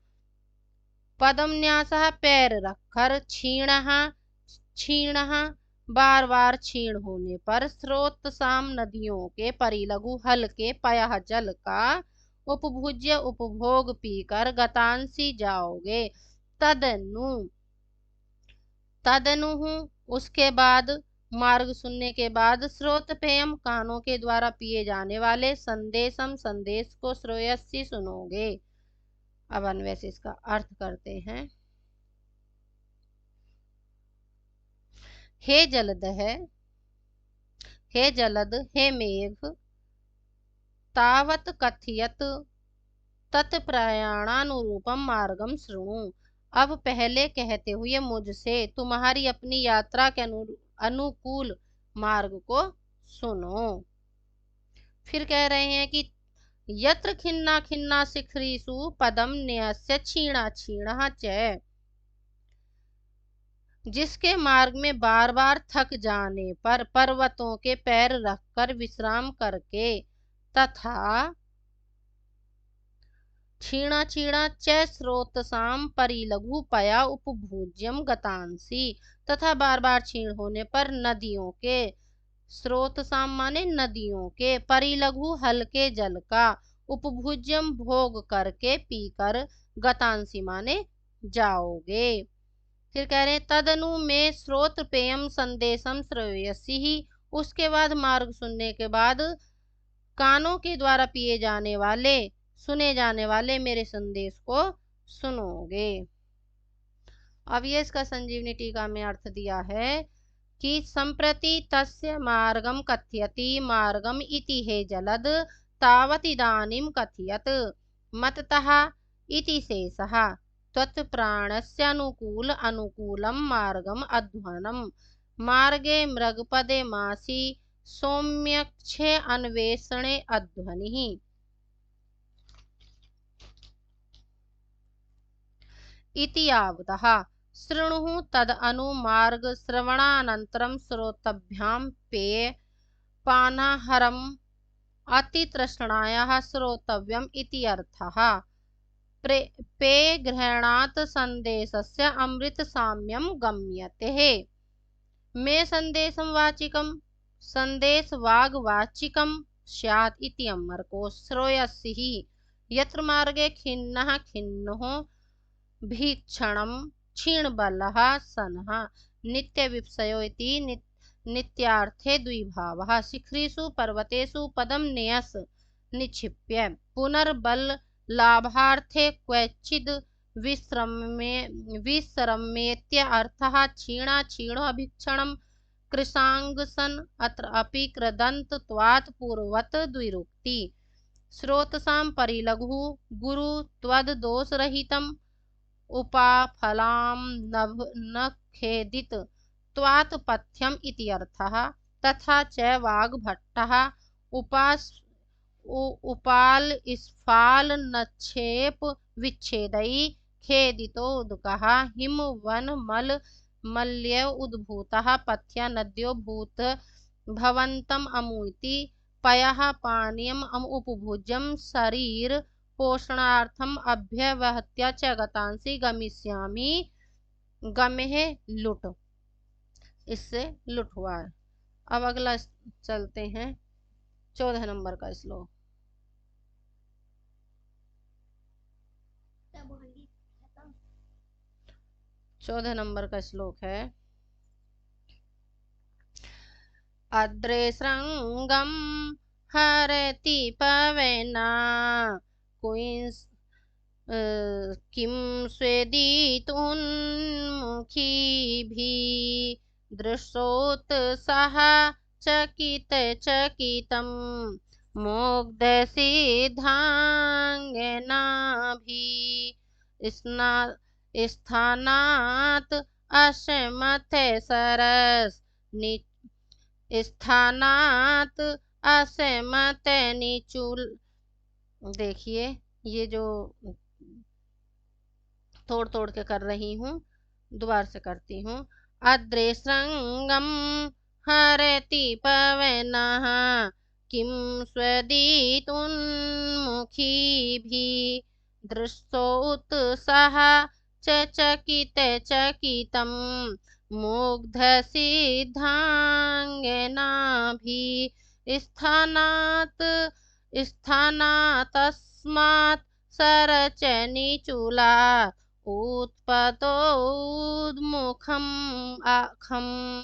A: पदम न्यासः पैर रखकर, क्षीणः क्षीणः बार बार क्षीण होने पर, स्रोत साम नदियों के, परिलघु हल्के, पयः जल का, उपभुज्य उपभोग पीकर, गतांसी जाओगे, तदनु तदनु उसके बाद, मार्ग सुनने के बाद, स्रोत पेयम कानों के द्वारा पिए जाने वाले, संदेशम संदेश को, श्रोयसी सुनोगे। अब अन्वय से इसका अर्थ करते हैं। हे जलद है, हे जलद, हे मेघ, तावत कथियत तत्प्रयाणानुरूपम मार्गम शृणु अब पहले कहते हुए मुझसे तुम्हारी अपनी यात्रा के अनुकूल मार्ग को सुनो। फिर कह रहे हैं कि यत्र खिन्ना खिन्ना शिखरीषु पदम न्यस्य क्षीणा क्षीणः च जिसके मार्ग में बार बार थक जाने पर, पर्वतों के पैर रखकर विश्राम करके, तथा क्षीणा क्षीणा च स्रोतसाम परिलघु पया उपभुज्यम गतांसी तथा बार बार क्षीण होने पर नदियों के, स्रोत साम माने नदियों के, परिलघु हल्के जल का, उपभुज्यम भोग करके पीकर, गतांसी माने जाओगे। फिर कह रहे हैं तदनु में स्रोत पेयम संदेशम श्रेयसी ही, उसके बाद मार्ग सुनने के बाद कानों के द्वारा पिए जाने वाले, सुने जाने वाले मेरे संदेश को सुनोगे। अब ये इसका संजीवनी टीका में अर्थ दिया है कि संप्रति तस्य मार्गम कथयति मार्गम इति हे जलद तावत इदानीम कथयत मततः इति शेषः त्वत्प्राणस्य अनुकूल अनुकूलम मार्गम अध्वनम मार्गे मृगपदे मासी सौम्यक्षे अन्वेषणे अध्वनिः। इति यावतः शृणुः तद अनुमार्ग श्रवणानन्तरं श्रोतभ्यां पेय पानाहारम् अतितृष्णायाः श्रोतव्यम् इति अर्थः। पेय ग्रहणात् संदेशस्य अमृत साम्यं गम्यते। मे संदेशं वाचिकं संदेश वाग्वाचिकं स्यात् इति अमरको श्रोयसि हि यत्र मार्गे खिन्नः खिन्नो भीक्षणं क्षीणबलः सनः नित्यविप्सयो इति नित्यार्थे द्विभावः। शिखरिषु पर्वतेषु पदं न्यस निक्षिप्य पुनर्बल लाभार्थे क्वचिद् विश्रम्येत्य अर्थः क्षीणा क्षीणो भीक्षणं कृशांगसन अत्र अपि कृदन्तत्वात् पूर्ववत् द्विरुक्ति। स्रोतसां परिलघु गुरु त्वद्दोषरहितम् उपाफलां न खेदित त्वात् पथ्यम् इति अर्थः। तथा च वाग्भट्टः उपाल स्फाल नक्षेप विच्छेदै खेदितो उदकः हिमवन मल मल्य उद्भूतः पथ्य नद्यो भूत भवन्तम् अमुइति पयः पानीयम् उपभुज्यं शरीर पोषणार्थम अभ्यवहत्या च गतांसी गमिष्यामि गमेह लुट। इससे लुट हुआ है। अब अगला चलते हैं 14 नंबर का श्लोक। चौदह नंबर का श्लोक है अद्रे श्रृंगम हरति पवना किम स्वेदितुन्मुखी भी दृशोत सह चकित चकितम मुग्ध सिद्धांगना भी स्थानात अशमथ सरस स्थानात असमत निचुल। देखिए ये जो तोड़ तोड़ के कर रही हूँ, दोबारा से करती हूँ। अद्रे श्रृंगम हरति पवनः किम स्वदितुन्मुखी भी दृष्टोत सह चकित चकितम मुग्ध सिद्धांगना भी स्थानातस्मात् सरचनिचूला उत्पतोद्मुखम् आखम्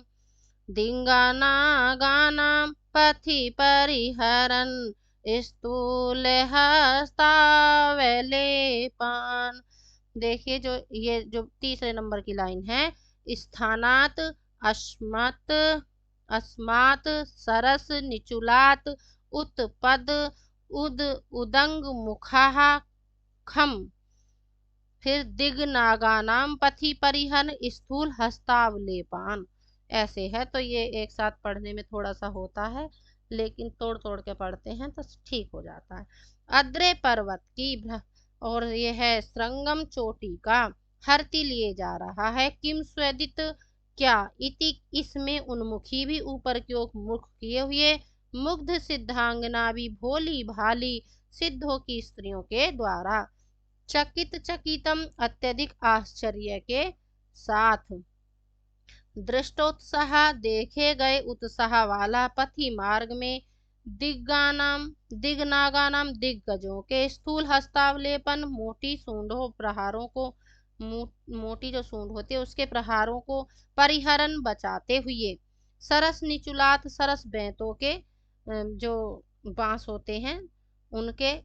A: दिङ्गानागानां पथि परिहरन् स्थूलहस्तावलेपान्। देखिए जो ये जो तीसरे नंबर की लाइन है, स्थानात अस्मात् अस्मात् सरस निचुलात उत्पद उदंग मुखाः खम, फिर दिग्नागानाम पथि परिहन स्थूल हस्तावलेपान। ऐसे है तो ये एक साथ पढ़ने में थोड़ा सा होता है, लेकिन तोड़ तोड़ के पढ़ते हैं तो ठीक हो जाता है। अद्रे पर्वत की और ये है श्रृंगम चोटी का, हरती लिए जा रहा है, किम स्वेदित क्या, इति इसमें उन्मुखी भी ऊपर की ओर मुख किए हुए, मुग्ध सिद्धांगना भी भोली भाली सिद्धों की स्त्रियों के द्वारा, चकित चकितम अत्यधिक आश्चर्य के साथ, दृष्टोत्साह देखे गए उत्साह वाला पथी मार्ग में दिग्नागानाम दिग्गजों के स्थूल हस्तावलेपन मोटी सूंडों प्रहारों को मोटी जो सूंड होती है उसके प्रहारों को परिहरण बचाते हुए सरस निचुलात सरस बैंतों के जो बांस होते हैं उनके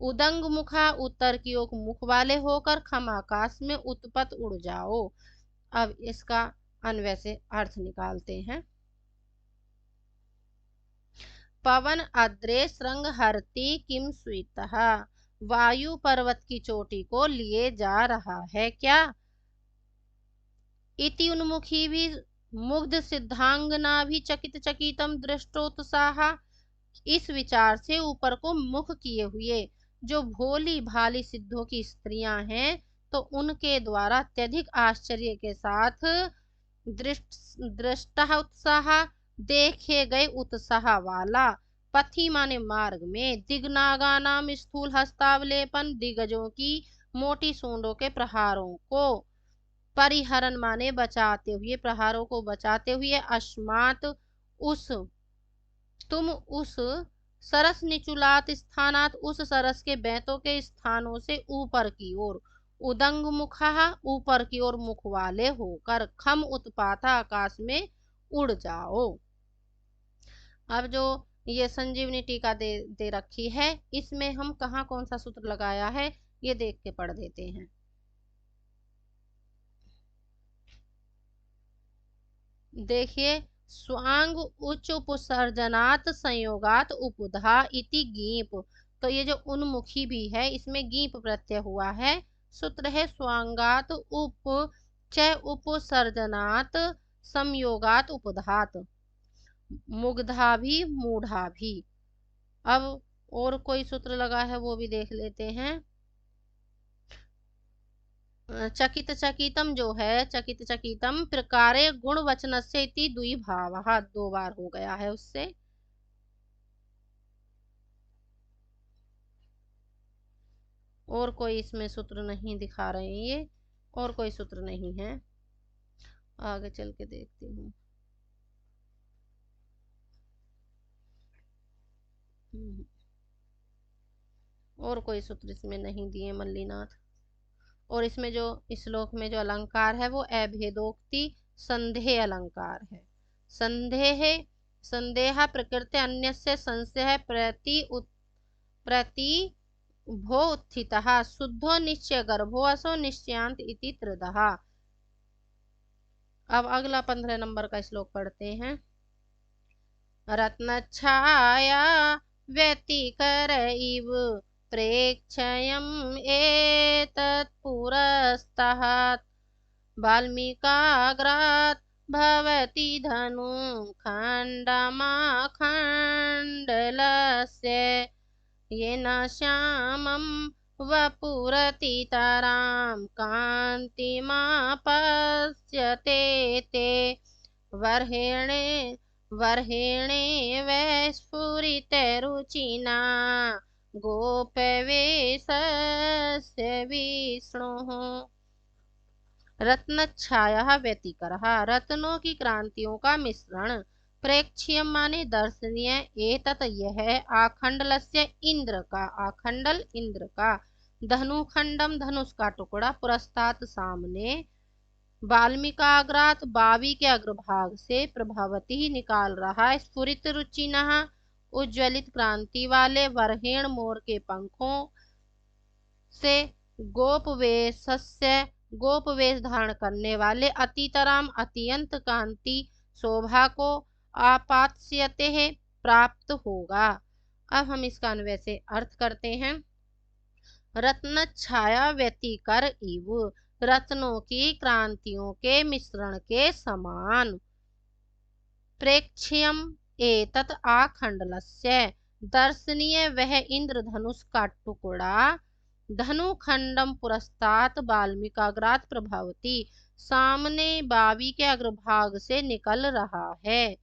A: उदंग मुखा उत्तर की ओर मुख वाले होकर खम आकाश में उत्पत उड़ जाओ। अब इसका अन्वय से अर्थ निकालते हैं। पवन अद्रे श्रृंग हरती किम स्वीतः, वायु पर्वत की चोटी को लिए जा रहा है क्या। इति उन्मुखी भी मुग्ध सिद्धांगना भी चकित चकितम दृष्टोत्साह, इस विचार से ऊपर को मुख किए हुए जो भोली भाली सिद्धों की स्त्रियां हैं तो उनके द्वारा अत्यधिक आश्चर्य के साथ दृष्टा उत्साह देखे गए उत्साह वाला पथी माने मार्ग में दिग्नागा नाम स्थूल हस्तावलेपन दिग्गजों की मोटी सूंडों के प्रहारों को परिहरण माने बचाते हुए प्रहारों को बचाते हुए अस्मात् तुम उस सरस निचुलात स्थानात उस सरस के बैंतों के स्थानों से ऊपर की ओर उदंग मुखा ऊपर की ओर मुख वाले होकर खम उत्पाता आकाश में उड़ जाओ। अब जो ये संजीवनी टीका दे रखी है इसमें हम कहाँ कौन सा सूत्र लगाया है ये देख के पढ़ देते हैं। देखिए, स्वांग उच्च उपसर्जनात् संयोगात उपधा इति गीप, तो ये जो उन्मुखी भी है इसमें गीप प्रत्यय हुआ है। सूत्र है स्वांगात उप च उपसर्जनात् संयोगात उपधात, मुग्धा भी मूढ़ा भी। अब और कोई सूत्र लगा है वो भी देख लेते हैं। चकित चकितम जो है चकित चकितम प्रकारे गुण वचन से द्विभावः, 2 बार हो गया है उससे। और कोई इसमें सूत्र नहीं दिखा रहे हैं ये, और कोई सूत्र नहीं है। आगे चल के देखती हूँ। और कोई सूत्र इसमें नहीं दिए मल्लीनाथ। और इसमें जो श्लोक में जो अलंकार है वो अभेदोक्ति संदेह अलंकार है। संदेह संदेह प्रकृति अन्य से संशय प्रति भो उत्थितः शुद्धो निश्चय गर्भो असो निश्चयांत इति त्रिदः। अब अगला 15 नंबर का श्लोक पढ़ते हैं। रत्नच्छाया व्यतिकर इव प्रेक्षयम् एतत् पुरस्तः, वाल्मीकाग्रात् भवति धनु खण्डमाखण्डलस्य, येन श्यामं वपुरतितरां कान्तिमापश्यते ते, वर्हेणे वैस्फुरितरुचिना गोपवेशस्य विष्णुः। रत्नच्छाया व्यतिकरः, रत्नों की क्रांतियों का मिश्रण। प्रेक्ष्यम माने दर्शनीय, एतत् यह, आखंडलस्य इंद्र का, आखंडल इंद्र का, धनुखंडम धनुष का टुकड़ा, पुरस्तात् सामने, वाल्मीकाग्रात बावी के अग्रभाग से, प्रभावती निकाल रहा है, स्फुरित रुचिनः उज्ज्वलित क्रांति वाले, वर्हेण मोर के पंखों से, गोपवेशस्य गोपवेश धारण करने वाले, अतितराम अत्यंत कांति शोभा को, आपात्स्यते है प्राप्त होगा। अब हम इसका अन्वय से अर्थ करते हैं। रत्न छाया व्यतिकर इव, रत्नों की क्रांतियों के मिश्रण के समान। प्रेक्ष्यम एतत् आखंडलस्य, दर्शनीय वह इंद्रधनुष का टुकड़ा, धनुखंडम पुरस्तात् वाल्मीकाग्रात प्रभावती, सामने बावी के अग्रभाग से निकल रहा है,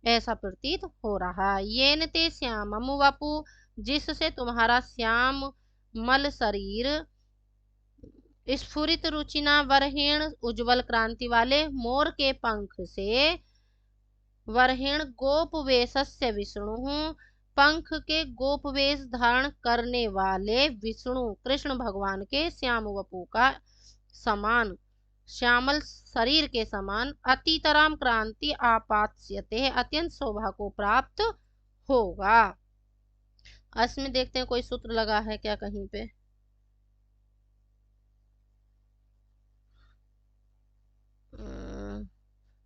A: ऐसा प्रतीत हो रहा। येन ते श्यामम वपु, जिससे तुम्हारा श्याम मल शरीर स्फुरित रुचिना वरहीण उज्जवल क्रांति वाले मोर के पंख से, वरहीण गोपवेशस्य विष्णु, पंख के गोपवेश धारण करने वाले विष्णु कृष्ण भगवान के श्याम वपु का समान, श्यामल शरीर के समान, अतितराम क्रांति आपात्स्यते, अत्यंत शोभा को प्राप्त होगा। इसमें देखते हैं कोई सूत्र लगा है क्या कहीं पे।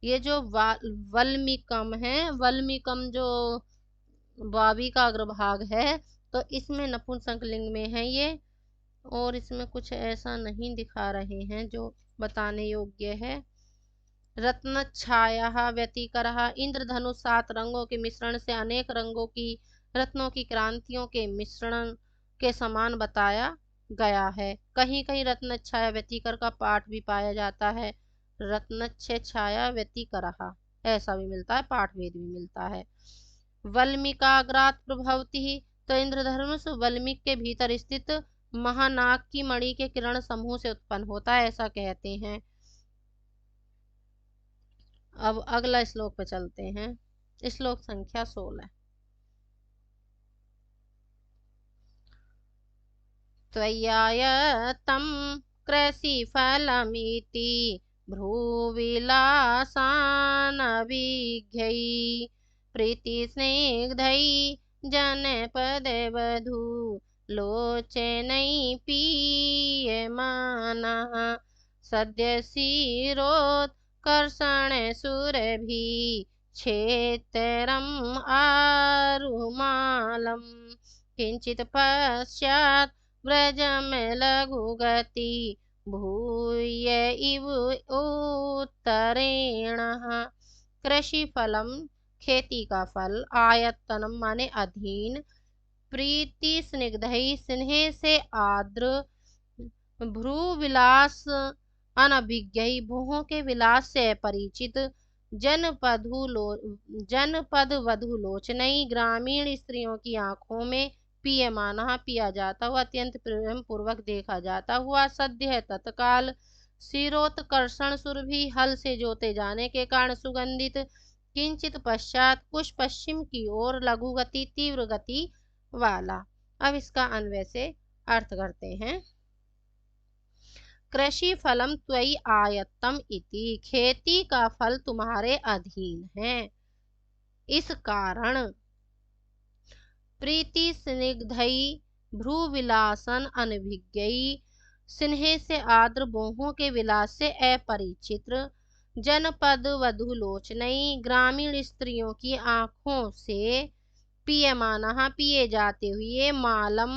A: ये जो वल्मीकम है, वल्मीकम जो वावी का अग्रभाग है, तो इसमें नपुंसक लिंग में है ये, और इसमें कुछ ऐसा नहीं दिखा रहे हैं जो बताने योग्य है। रत्न छाया व्यतिकरः, इंद्रधनुष 7 रंगों के मिश्रण से अनेक रंगों की रत्नों की क्रांतियों के मिश्रण के समान बताया गया है। कहीं कहीं रत्न छाया व्यतिकर का पाठ भी पाया जाता है, रत्न छाया व्यतिकरः ऐसा भी मिलता है, पाठ भेद भी मिलता है। वल्मीकाग्रात प्रभवति, तो इंद्रधनुष वल्मीक के भीतर स्थित महानाग की मणि के किरण समूह से उत्पन्न होता है, ऐसा कहते हैं। अब अगला श्लोक पे चलते हैं, श्लोक संख्या 16। त्वय्यायतं कृषिफलमिति भ्रूविलासानभिज्ञै, प्रीतिस्निग्धै जनपदवधू लोचनै पीयमानः, सद्य शिरोत्कर्षण सुरभिः क्षेत्रम् आरुमालम्, किंचित पश्चात् व्रजमे लघुगति भूय इव उत्तरेण। कृषि फलम खेती का फल, आयतनम माने अधीन, प्रीति स्निग्धई स्नेह से आर्द्र, भ्रू विलास अनभिज्ञ भुहों के विलास से परिचित, जनपद वधु लोचनई ग्रामीण स्त्रियों की आंखों में, पीयमाना पिया जाता हुआ, अत्यंत प्रेम पूर्वक देखा जाता हुआ, सद्य तत्काल, शिरोत्कर्षण सुरभि हल से जोते जाने के कारण सुगंधित, किंचित पश्चात कुछ पश्चिम की ओर, लघु गति तीव्र गति वाला। अब इसका अन्वय से अर्थ करते हैं। कृषि फलम त्वयि आयत्तम इति, खेती का फल तुम्हारे अधीन है, इस कारण प्रीति स्निग्धई भ्रू विलासन अनभिज्ञई, स्नेह से आर्द्र भुहों के विलास से अपरिचित, जनपद वधु लोचनई ग्रामीण स्त्रियों की आंखों से, पीयमाना पिए जाते हुए, मालम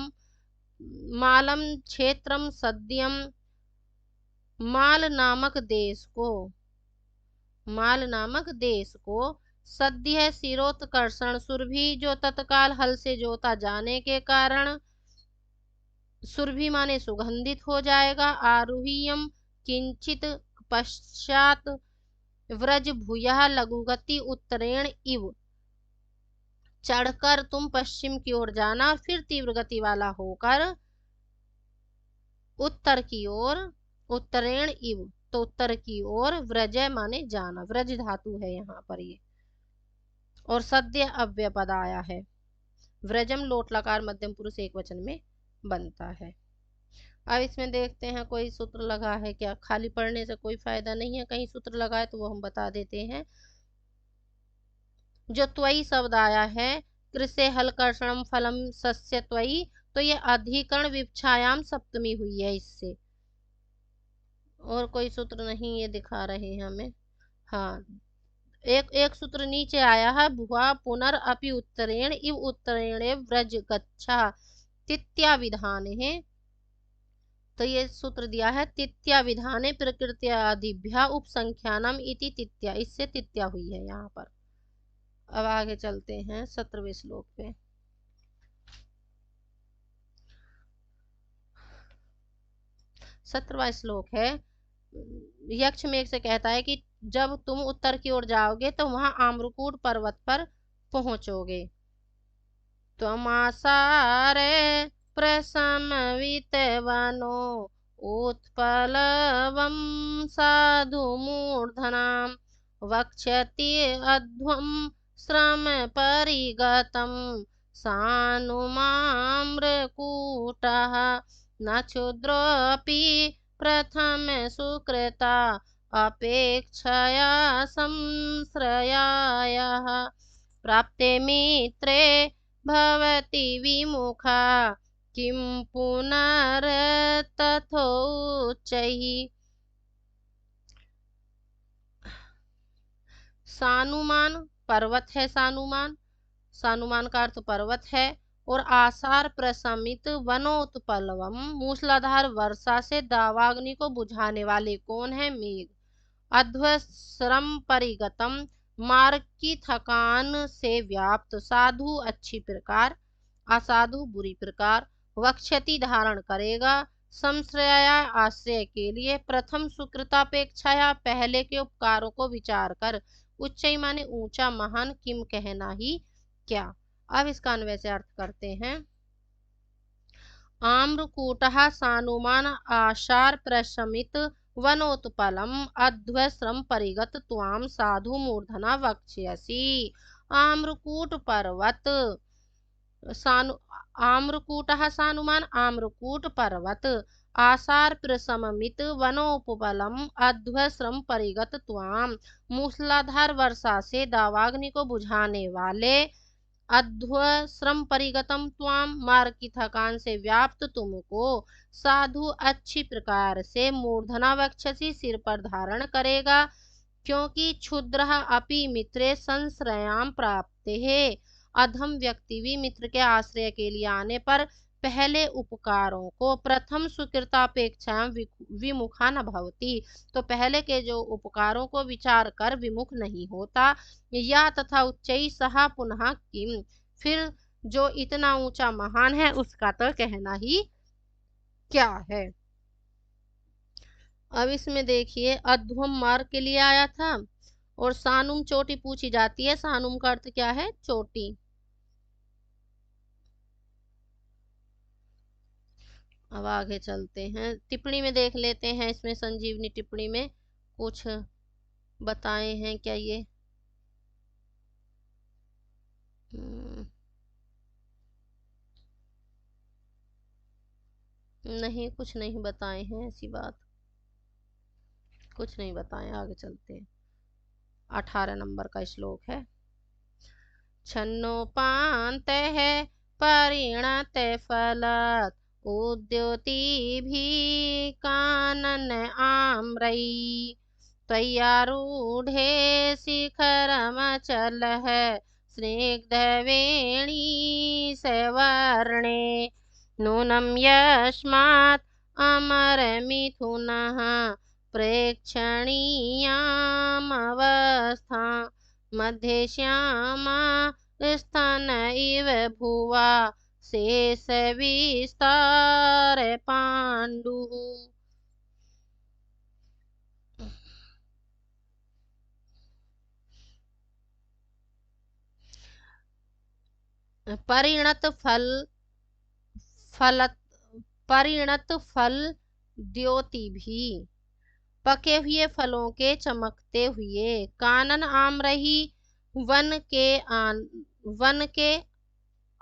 A: मालम क्षेत्रम सद्यम माल नामक देश को, सद्य शिरोत्कर्षण सुरभि जो तत्काल हल से जोता जाने के कारण, सुरभि माने सुगंधित हो जाएगा, आरुह्यम किंचित पश्चात, व्रज भूयः लघुगति उत्तरेण इव, चढ़कर तुम पश्चिम की ओर जाना, फिर तीव्र गति वाला होकर उत्तर की ओर, उत्तरेण इव तो उत्तर की ओर, व्रज माने जाना, व्रज धातु है यहाँ पर ये, और सद्य अव्यय पद आया है। व्रजम लोट लकार मध्यम पुरुष एक वचन में बनता है। अब इसमें देखते हैं कोई सूत्र लगा है क्या, खाली पढ़ने से कोई फायदा नहीं है, कहीं सूत्र लगा है तो वो हम बता देते हैं। जो त्वयी शब्द आया है, कृषि हल कर्षणम फलम सस्य त्वयी, तो ये अधिकरण विवक्षायाम सप्तमी हुई है इससे, और कोई सूत्र नहीं ये दिखा रहे हैं हमें। हाँ, एक सूत्र नीचे आया है, भुआ पुनरअपि उत्तरेण इव उत्तरेणे व्रज गच्छा, तित्या विधान है, तो ये सूत्र दिया है, तित्या विधाने प्रकृत्यादिभ्या उपसंख्यानम इति तित्या, इससे तित्या हुई है यहाँ पर। अब आगे चलते हैं 17वें श्लोक पे। सत्रहवां श्लोक है, यक्ष मेघ से कहता है कि जब तुम उत्तर की ओर जाओगे तो वहां आम्रकूट पर्वत पर पहुंचोगे। त्वमासारे प्रसमवित वनो उत्पलवं साधुमूर्धनां वक्ष्यति अध्वं श्रमपरिगतं सानुमाम्रकूटः न क्षुद्रोऽपि प्रथम सुकृता अपेक्षया संश्रयायः प्राप्ते मित्रे भवति विमुखा किं पुनरतथोच्चैः। सानुमान पर्वत है, सानुमान, सानुमान का अर्थ पर्वत है। और आसार प्रशमित वनोत्पलवम, मूसलाधार वर्षा से दावाग्नि को बुझाने वाले कौन है? मेघ। अध्वश्रम परिगतम, मार्ग की थकान से व्याप्त। साधु अच्छी प्रकार, असाधु बुरी प्रकार। वक्षति धारण करेगा। संश्रया आश्रय के लिए। प्रथम सुकृतापेक्षाया, पहले के उपकारों को विचार कर। उच्चई माने ऊंचा, महान, किम कहना ही क्या। अब इसका अन्वय से अर्थ करते हैं। आम्रकूटः सानुमान आशार प्रशमित वनोत्पलम अध्वश्रम परिगत त्वाम साधु मूर्धना वक्ष्यसि। आम्रकूट पर्वत, आम्रकूटः सानुमान आम्रकूट पर्वत, आसार प्रशमित वनोपलम अध्वश्रम परिगत त्वाम, मूसलाधार वर्षा से दावाग्नि को बुझाने वाले। अध्वश्रम परिगतम त्वाम, मार्ग की थकान से व्याप्त तुमको। साधु अच्छी प्रकार से। मूर्धना वक्षसी, सिर पर धारण करेगा। क्योंकि क्षुद्र अपि मित्रे संश्रयाम प्राप्त है, अधम व्यक्ति भी मित्र के आश्रय के लिए आने पर पहले उपकारों को प्रथम सुकृतापेक्षा विमुखा न भवती, तो पहले के जो उपकारों को विचार कर विमुख नहीं होता। या तथा उच्चई सहा पुनः किम, फिर जो इतना ऊंचा महान है उसका तो कहना ही क्या है। अब इसमें देखिए, अध्वम मार्ग के लिए आया था और सानुम चोटी पूछी जाती है। सानुम का अर्थ क्या है? चोटी। अब आगे चलते हैं, टिप्पणी में देख लेते हैं। इसमें संजीवनी टिप्पणी में कुछ बताए हैं क्या ये? नहीं, कुछ नहीं बताए हैं, ऐसी बात कुछ नहीं बताए। आगे चलते हैं, 18 नंबर का श्लोक है। छन्नोपांत है परिणत फलत उद्योति भी कानन आम्रई त्वय्यारूढ़े शिखरमचल है स्निग्धवेणी सवर्णे नूनं यस्मात् अमरमिथुनः प्रेक्षणीयामवस्था मध्ये श्यामा स्तन इव भुवा शेष विस्तार पाण्डुः। परिणत फल परिणत फल द्योति भी, पके हुए फलों के चमकते हुए। कानन आम्रही, वन के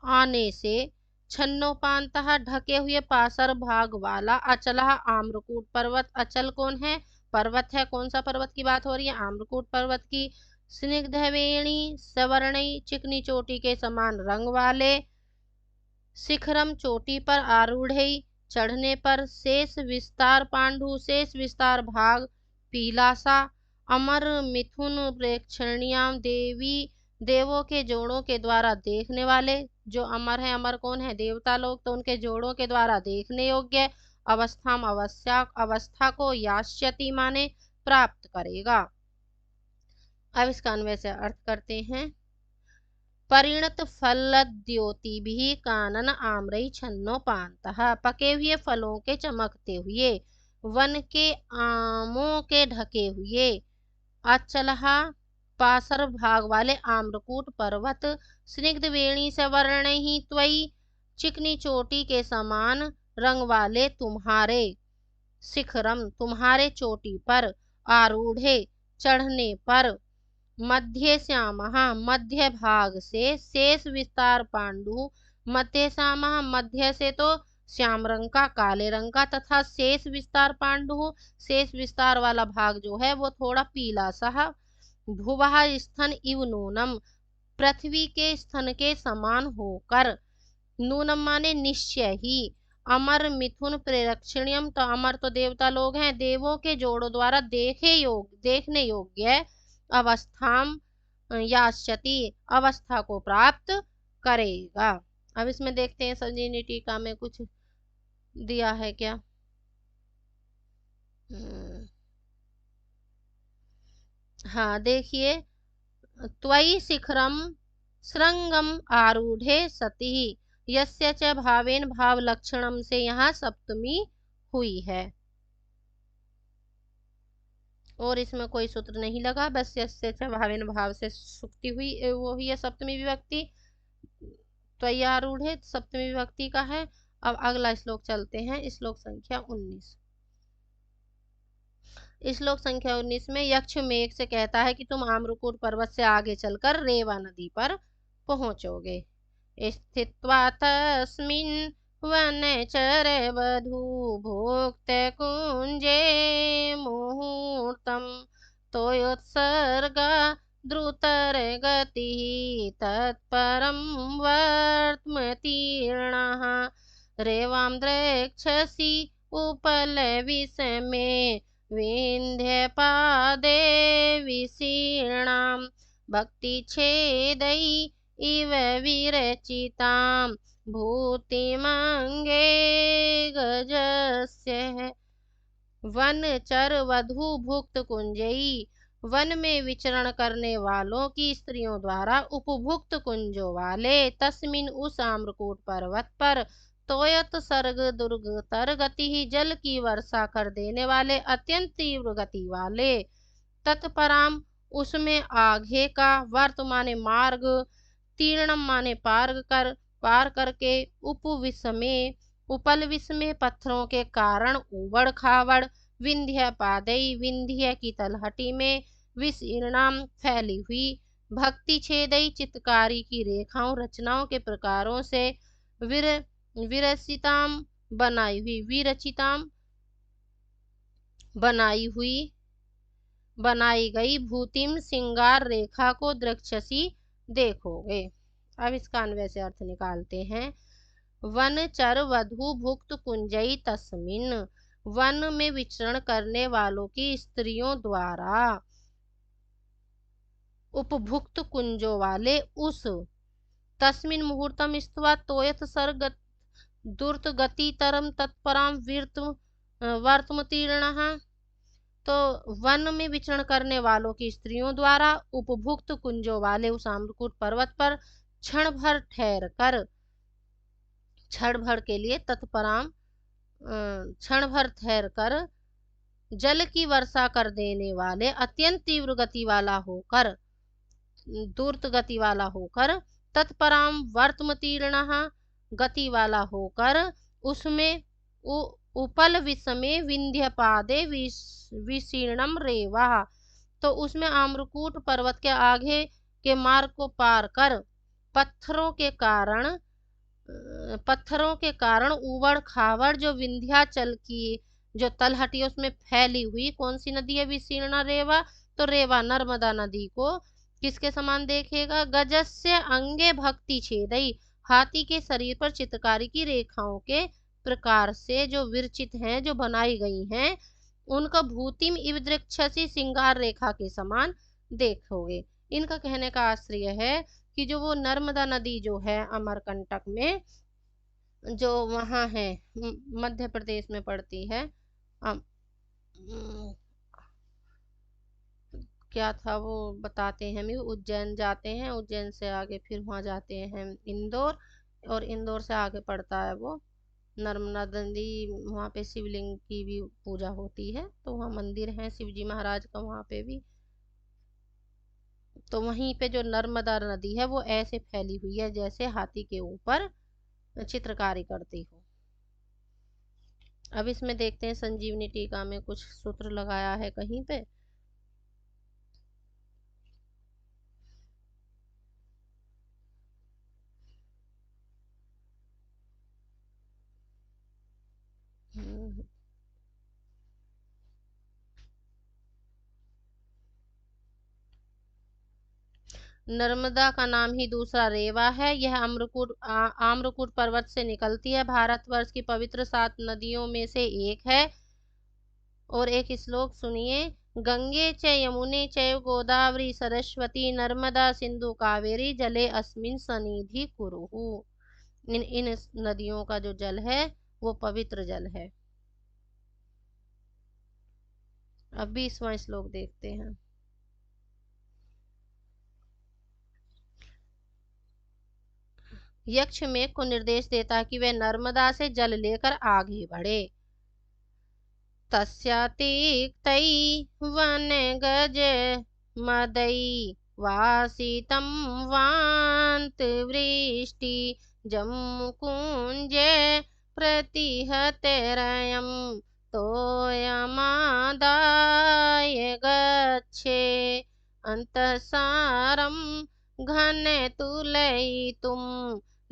A: आने से। छन्नोपांतः, ढके हुए पासर भाग वाला। अचलः, आम्रकूट पर्वत। अचल कौन है? पर्वत है। कौन सा पर्वत की बात हो रही है? आम्रकूट पर्वत की। स्निग्धवेणी, सवर्णी, चिकनी चोटी के समान रंग वाले। शिखरम, चोटी पर। आरूढ़ई, चढ़ने पर। शेष विस्तार पांडु, शेष विस्तार भाग पीला सा। अमर मिथुन प्रेक्षणीयाम, देवी देवों के जोड़ों के द्वारा देखने वाले। जो अमर है, अमर कौन है? देवता लोग, तो उनके जोड़ों के द्वारा देखने योग्य। अवस्थाम, अवस्था को। यास्यति माने प्राप्त करेगा। अब इसका अन्वय से अर्थ करते हैं। परिणत फलद्योति भी कानन आम्रई छन्नोपांतः, पके हुए फलों के चमकते हुए। वन के आमों के ढके हुए। अचलहा, पासर भाग वाले आम्रकूट पर्वत। स्निग्ध वेणी से वर्ण ही त्वयी, चिकनी चोटी के समान रंग वाले तुम्हारे। शिखरम तुम्हारे चोटी पर, आरूढ़े चढ़ने पर, मध्य श्यामः मध्य भाग से, शेष विस्तार पांडु मध्य श्यामः मध्य से तो श्याम रंग का काले रंग का, तथा शेष विस्तार पांडु शेष विस्तार वाला भाग जो है वो थोड़ा पीला सा। भुवः स्तन इव नूनम पृथ्वी के स्तन के समान होकर, नूनम माने निश्चय ही, अमर मिथुन प्रेरक्षणीयम तो अमर तो देवता लोग हैं, देवों के जोड़ों द्वारा देखने योग्य अवस्थाम यास्यति अवस्था को प्राप्त करेगा। अब इसमें देखते हैं संजीवनी टीका में कुछ दिया है क्या। हाँ देखिए, त्वयि शिखरम श्रृंगम आरूढ़े सती, यस्य च भावेन भाव लक्षणम से यहाँ सप्तमी हुई है, और इसमें कोई सूत्र नहीं लगा, बस यस्य च भावेन भाव से सुक्ति हुई, वो ही है सप्तमी विभक्ति। त्वयि आरूढ़े सप्तमी विभक्ति का है। अब अगला श्लोक चलते हैं, श्लोक संख्या 19। श्लोक संख्या 19 में यक्ष मेघ से कहता है कि तुम आम्रकूट पर्वत से आगे चलकर रेवा नदी पर पहुंचोगे। स्थित्वा तस्मिन् वनचर वधू भोक्त कुंजे मुहूर्तम तोयोत्सर्गा द्रुतर गति तत्परम वर्त्मतीर्णः रेवां द्रक्षसि उपल विषमे विंध्य पादे विशीर्णां भक्ति छेदई इव विरचितां भूतिमंगे गजस्य। वनचर वधू भुक्त कुंजई, वन में विचरण करने वालों की स्त्रियों द्वारा उपभुक्त कुंजों वाले, तस्मिन उस आम्रकूट पर्वत पर, तोयत सर्ग दुर्गतर गति ही जल की वर्षा कर देने वाले, अत्यंत तीव्र गति वाले, तत्पराम उसमें आगे का, वर्तमाने मार्ग, तीर्णम माने पार करके, उपविस्मे उपल विस्मे पत्थरों के कारण उबड़ खाबड़, विंध्य पादई विंध्य की तलहटी में, विशीर्णाम फैली हुई, भक्ति छेदई चित्रकारी की रेखाओं रचनाओं के प्रकारों से, विरचिताम बनाई गई भूतिम सिंगार रेखा को द्रक्षसी देखोगे। अब इसका अन्वय से अर्थ निकालते हैं। वनचर वधू भुक्त कुंजई तस्मिन, वन में विचरण करने वालों की स्त्रियों द्वारा उपभुक्त कुंजों वाले उस, तस्मिन मुहूर्तम स्थित्वा तोयत सर्ग दुर्त गति तरम तत्पराम वर्तमतीर्णः, तो वन में विचरण करने वालों की स्त्रियों द्वारा उपभुक्त कुंजों वाले उस आम्रकूट पर्वत पर क्षण भर के लिए तत्पराम क्षण भर ठहर कर जल की वर्षा कर देने वाले, अत्यंत तीव्र गति वाला होकर, दूर्त गति वाला होकर, तत्पराम वर्तमतीर्णः गति वाला होकर, उसमें उपल विषमे विंध्य पादे विशीर्णम रेवा, तो उसमें आम्रकूट पर्वत के आगे के मार्ग को पार कर पत्थरों के कारण उबड़ खाबड़ जो विंध्याचल की जो तलहटी उसमें फैली हुई कौन सी नदी है, विशीर्ण रेवा, तो रेवा नर्मदा नदी को किसके समान देखेगा, गजस्य अंगे भक्ति छेदई, हाथी के शरीर पर चित्रकारी की रेखाओं के प्रकार से जो विरचित हैं, जो बनाई गई हैं, उनका भूतिम इव दृक्षसी सिंगार रेखा के समान देखोगे। इनका कहने का आश्रय है कि जो वो नर्मदा नदी जो है अमरकंटक में, जो वहाँ है मध्य प्रदेश में पड़ती है, क्या था वो बताते हैं, हम उज्जैन जाते हैं, उज्जैन से आगे फिर वहाँ जाते हैं इंदौर, और इंदौर से आगे पड़ता है वो नर्मदा नदी, वहाँ पे शिवलिंग की भी पूजा होती है, तो वहाँ मंदिर है शिवजी महाराज का वहाँ पे भी, तो वहीं पे जो नर्मदा नदी है वो ऐसे फैली हुई है जैसे हाथी के ऊपर चित्रकारी करती हो। अब इसमें देखते हैं संजीवनी टीका में कुछ सूत्र लगाया है कहीं पे। नर्मदा का नाम ही दूसरा रेवा है। यह आम्रकूट पर्वत से निकलती है। भारतवर्ष की पवित्र 7 नदियों में से एक है। और एक श्लोक सुनिए। गंगे च यमुने चैव गोदावरी सरस्वती नर्मदा सिंधु कावेरी जले अस्मिन सन्निधि कुरुहु। इन नदियों का जो जल है वो पवित्र जल है। अब 20वां श्लोक देखते हैं। यक्ष मेघ को निर्देश देता है कि वह नर्मदा से जल लेकर आगे बढ़े। तस्यातिक्तै वनगज मदै वासितं वान्तवृष्टि जम्कुञ्ज प्रतिहतरयं तोयमादाय गच्छे अन्तःसारं घनतुलयितुं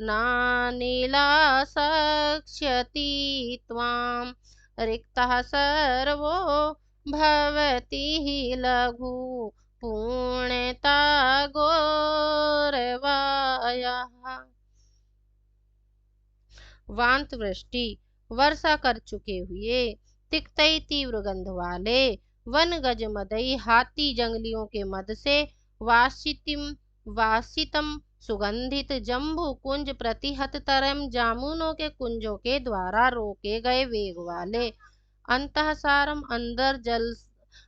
A: नानिलासक्ष्यति त्वाम् रिक्तः सर्वो भवति हि लघु पूर्णता गौरवायः। वांत वृष्टि वर्षा कर चुके हुए, तिक्तई तीव्र गंध वाले, वन गज मदई हाथी जंगलियों के मद से, वासितम सुगंधित जम्बू कुंज प्रतिहत तरम जामुनों के कुंजों के द्वारा रोके गए वेग वाले, अंतःसारम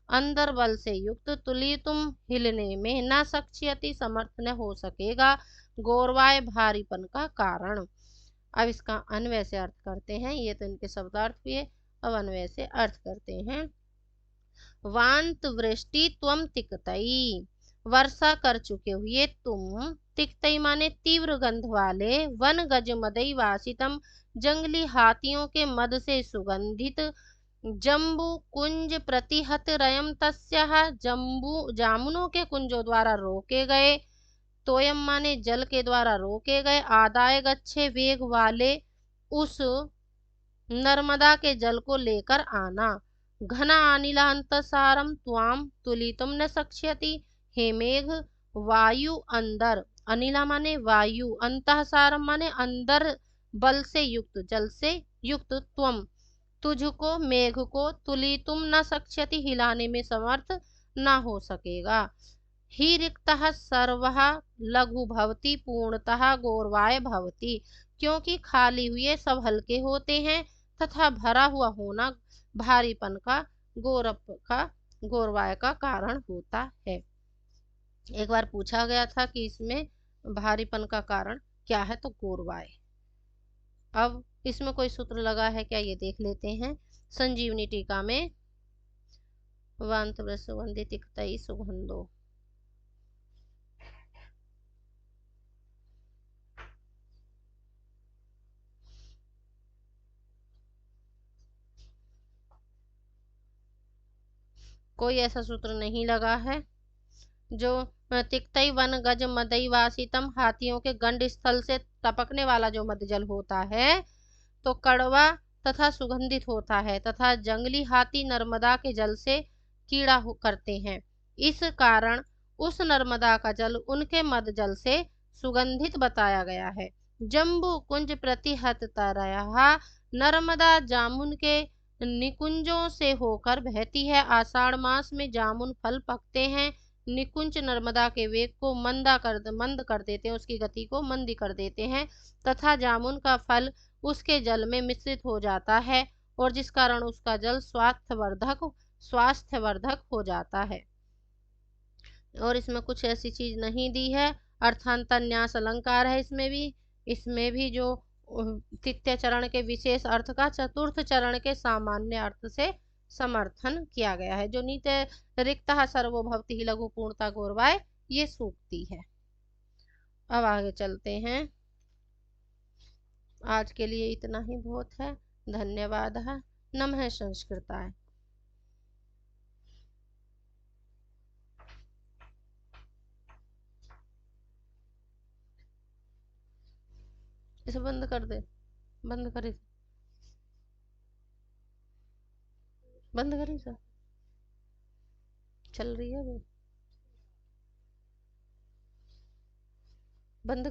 A: अंदर बल से युक्त, तुलितुम हिलने में न सक्ष्यति समर्थ न हो सकेगा, गौरवाय भारीपन का कारण। अब इसका अन्वय से अर्थ करते हैं। ये तो इनके शब्दार्थ हुए, अब अन्वय से अर्थ करते हैं। वांत वृष्टि त्वम तिक्तई वर्षा कर चुके हुए तुम, तिक्तई माने तीव्र गंध वाले, वन गज मदई वासितम जंगली हाथियों के मद से सुगंधित, जम्बू कुंज प्रतिहत रयम तस्याः जामुनों के कुंजों द्वारा रोके गए, तोयम माने जल के द्वारा रोके गए, आदाय गच्छे वेग वाले उस नर्मदा के जल को लेकर आना, घना अनिला अंतसारम त्वाम तुलितुम न सक्ष्यति हे मेघ वायु अंदर, अनिला माने वायु, अंतःसारम माने अंदर बल से युक्त जल से युक्त, त्वम तुझको मेघ को, तुलितुम न सक्ष्यति हिलाने में समर्थ न हो सकेगा, ही रिक्तः सर्वः लघु भवति पूर्णतः गौरवाय भवति क्योंकि खाली हुए सब हल्के होते हैं तथा भरा हुआ होना भारीपन का गौरवाय का कारण होता है। एक बार पूछा गया था कि इसमें भारीपन का कारण क्या है, तो गौरवाय। अब इसमें कोई सूत्र लगा है क्या, ये देख लेते हैं। संजीवनी टीका में वांत सुगंधि तिक्तई सुगंधो, कोई ऐसा सूत्र नहीं लगा है। जो तिक्तई वन गज मदई वासितम हाथियों के गंड स्थल से टपकने वाला जो मदजल होता है तो कड़वा तथा सुगंधित होता है, तथा जंगली हाथी नर्मदा के जल से कीड़ा करते हैं, इस कारण उस नर्मदा का जल उनके मद जल से सुगंधित बताया गया है। जम्बू कुंज प्रतिहत तरहा नर्मदा जामुन के निकुंजों से होकर बहती है। आषाढ़ मास में जामुन फल पकते हैं। निकुंज नर्मदा के वेग को मंद कर देते हैं, उसकी गति को मंदी कर देते हैं तथा जामुन का फल उसके जल में मिश्रित हो जाता है और जिस कारण उसका जल स्वास्थ्यवर्धक हो जाता है। और इसमें कुछ ऐसी चीज नहीं दी है। अर्थांतर न्यास अलंकार है इसमें भी जो तृतीय चरण के विशेष अर्थ का चतुर्थ चरण के सामान्य अर्थ से समर्थन किया गया है। जो नीते रिक्तः सर्वोभवति ही लघु पूर्णता गौरवाय, ये सूक्ति है। अब आगे चलते हैं। आज के लिए इतना ही बहुत है। धन्यवाद। नम है संस्कृता है। इसे बंद कर दे, बंद कर इसे, बंद कर इसे, चल रही है अभी, बंद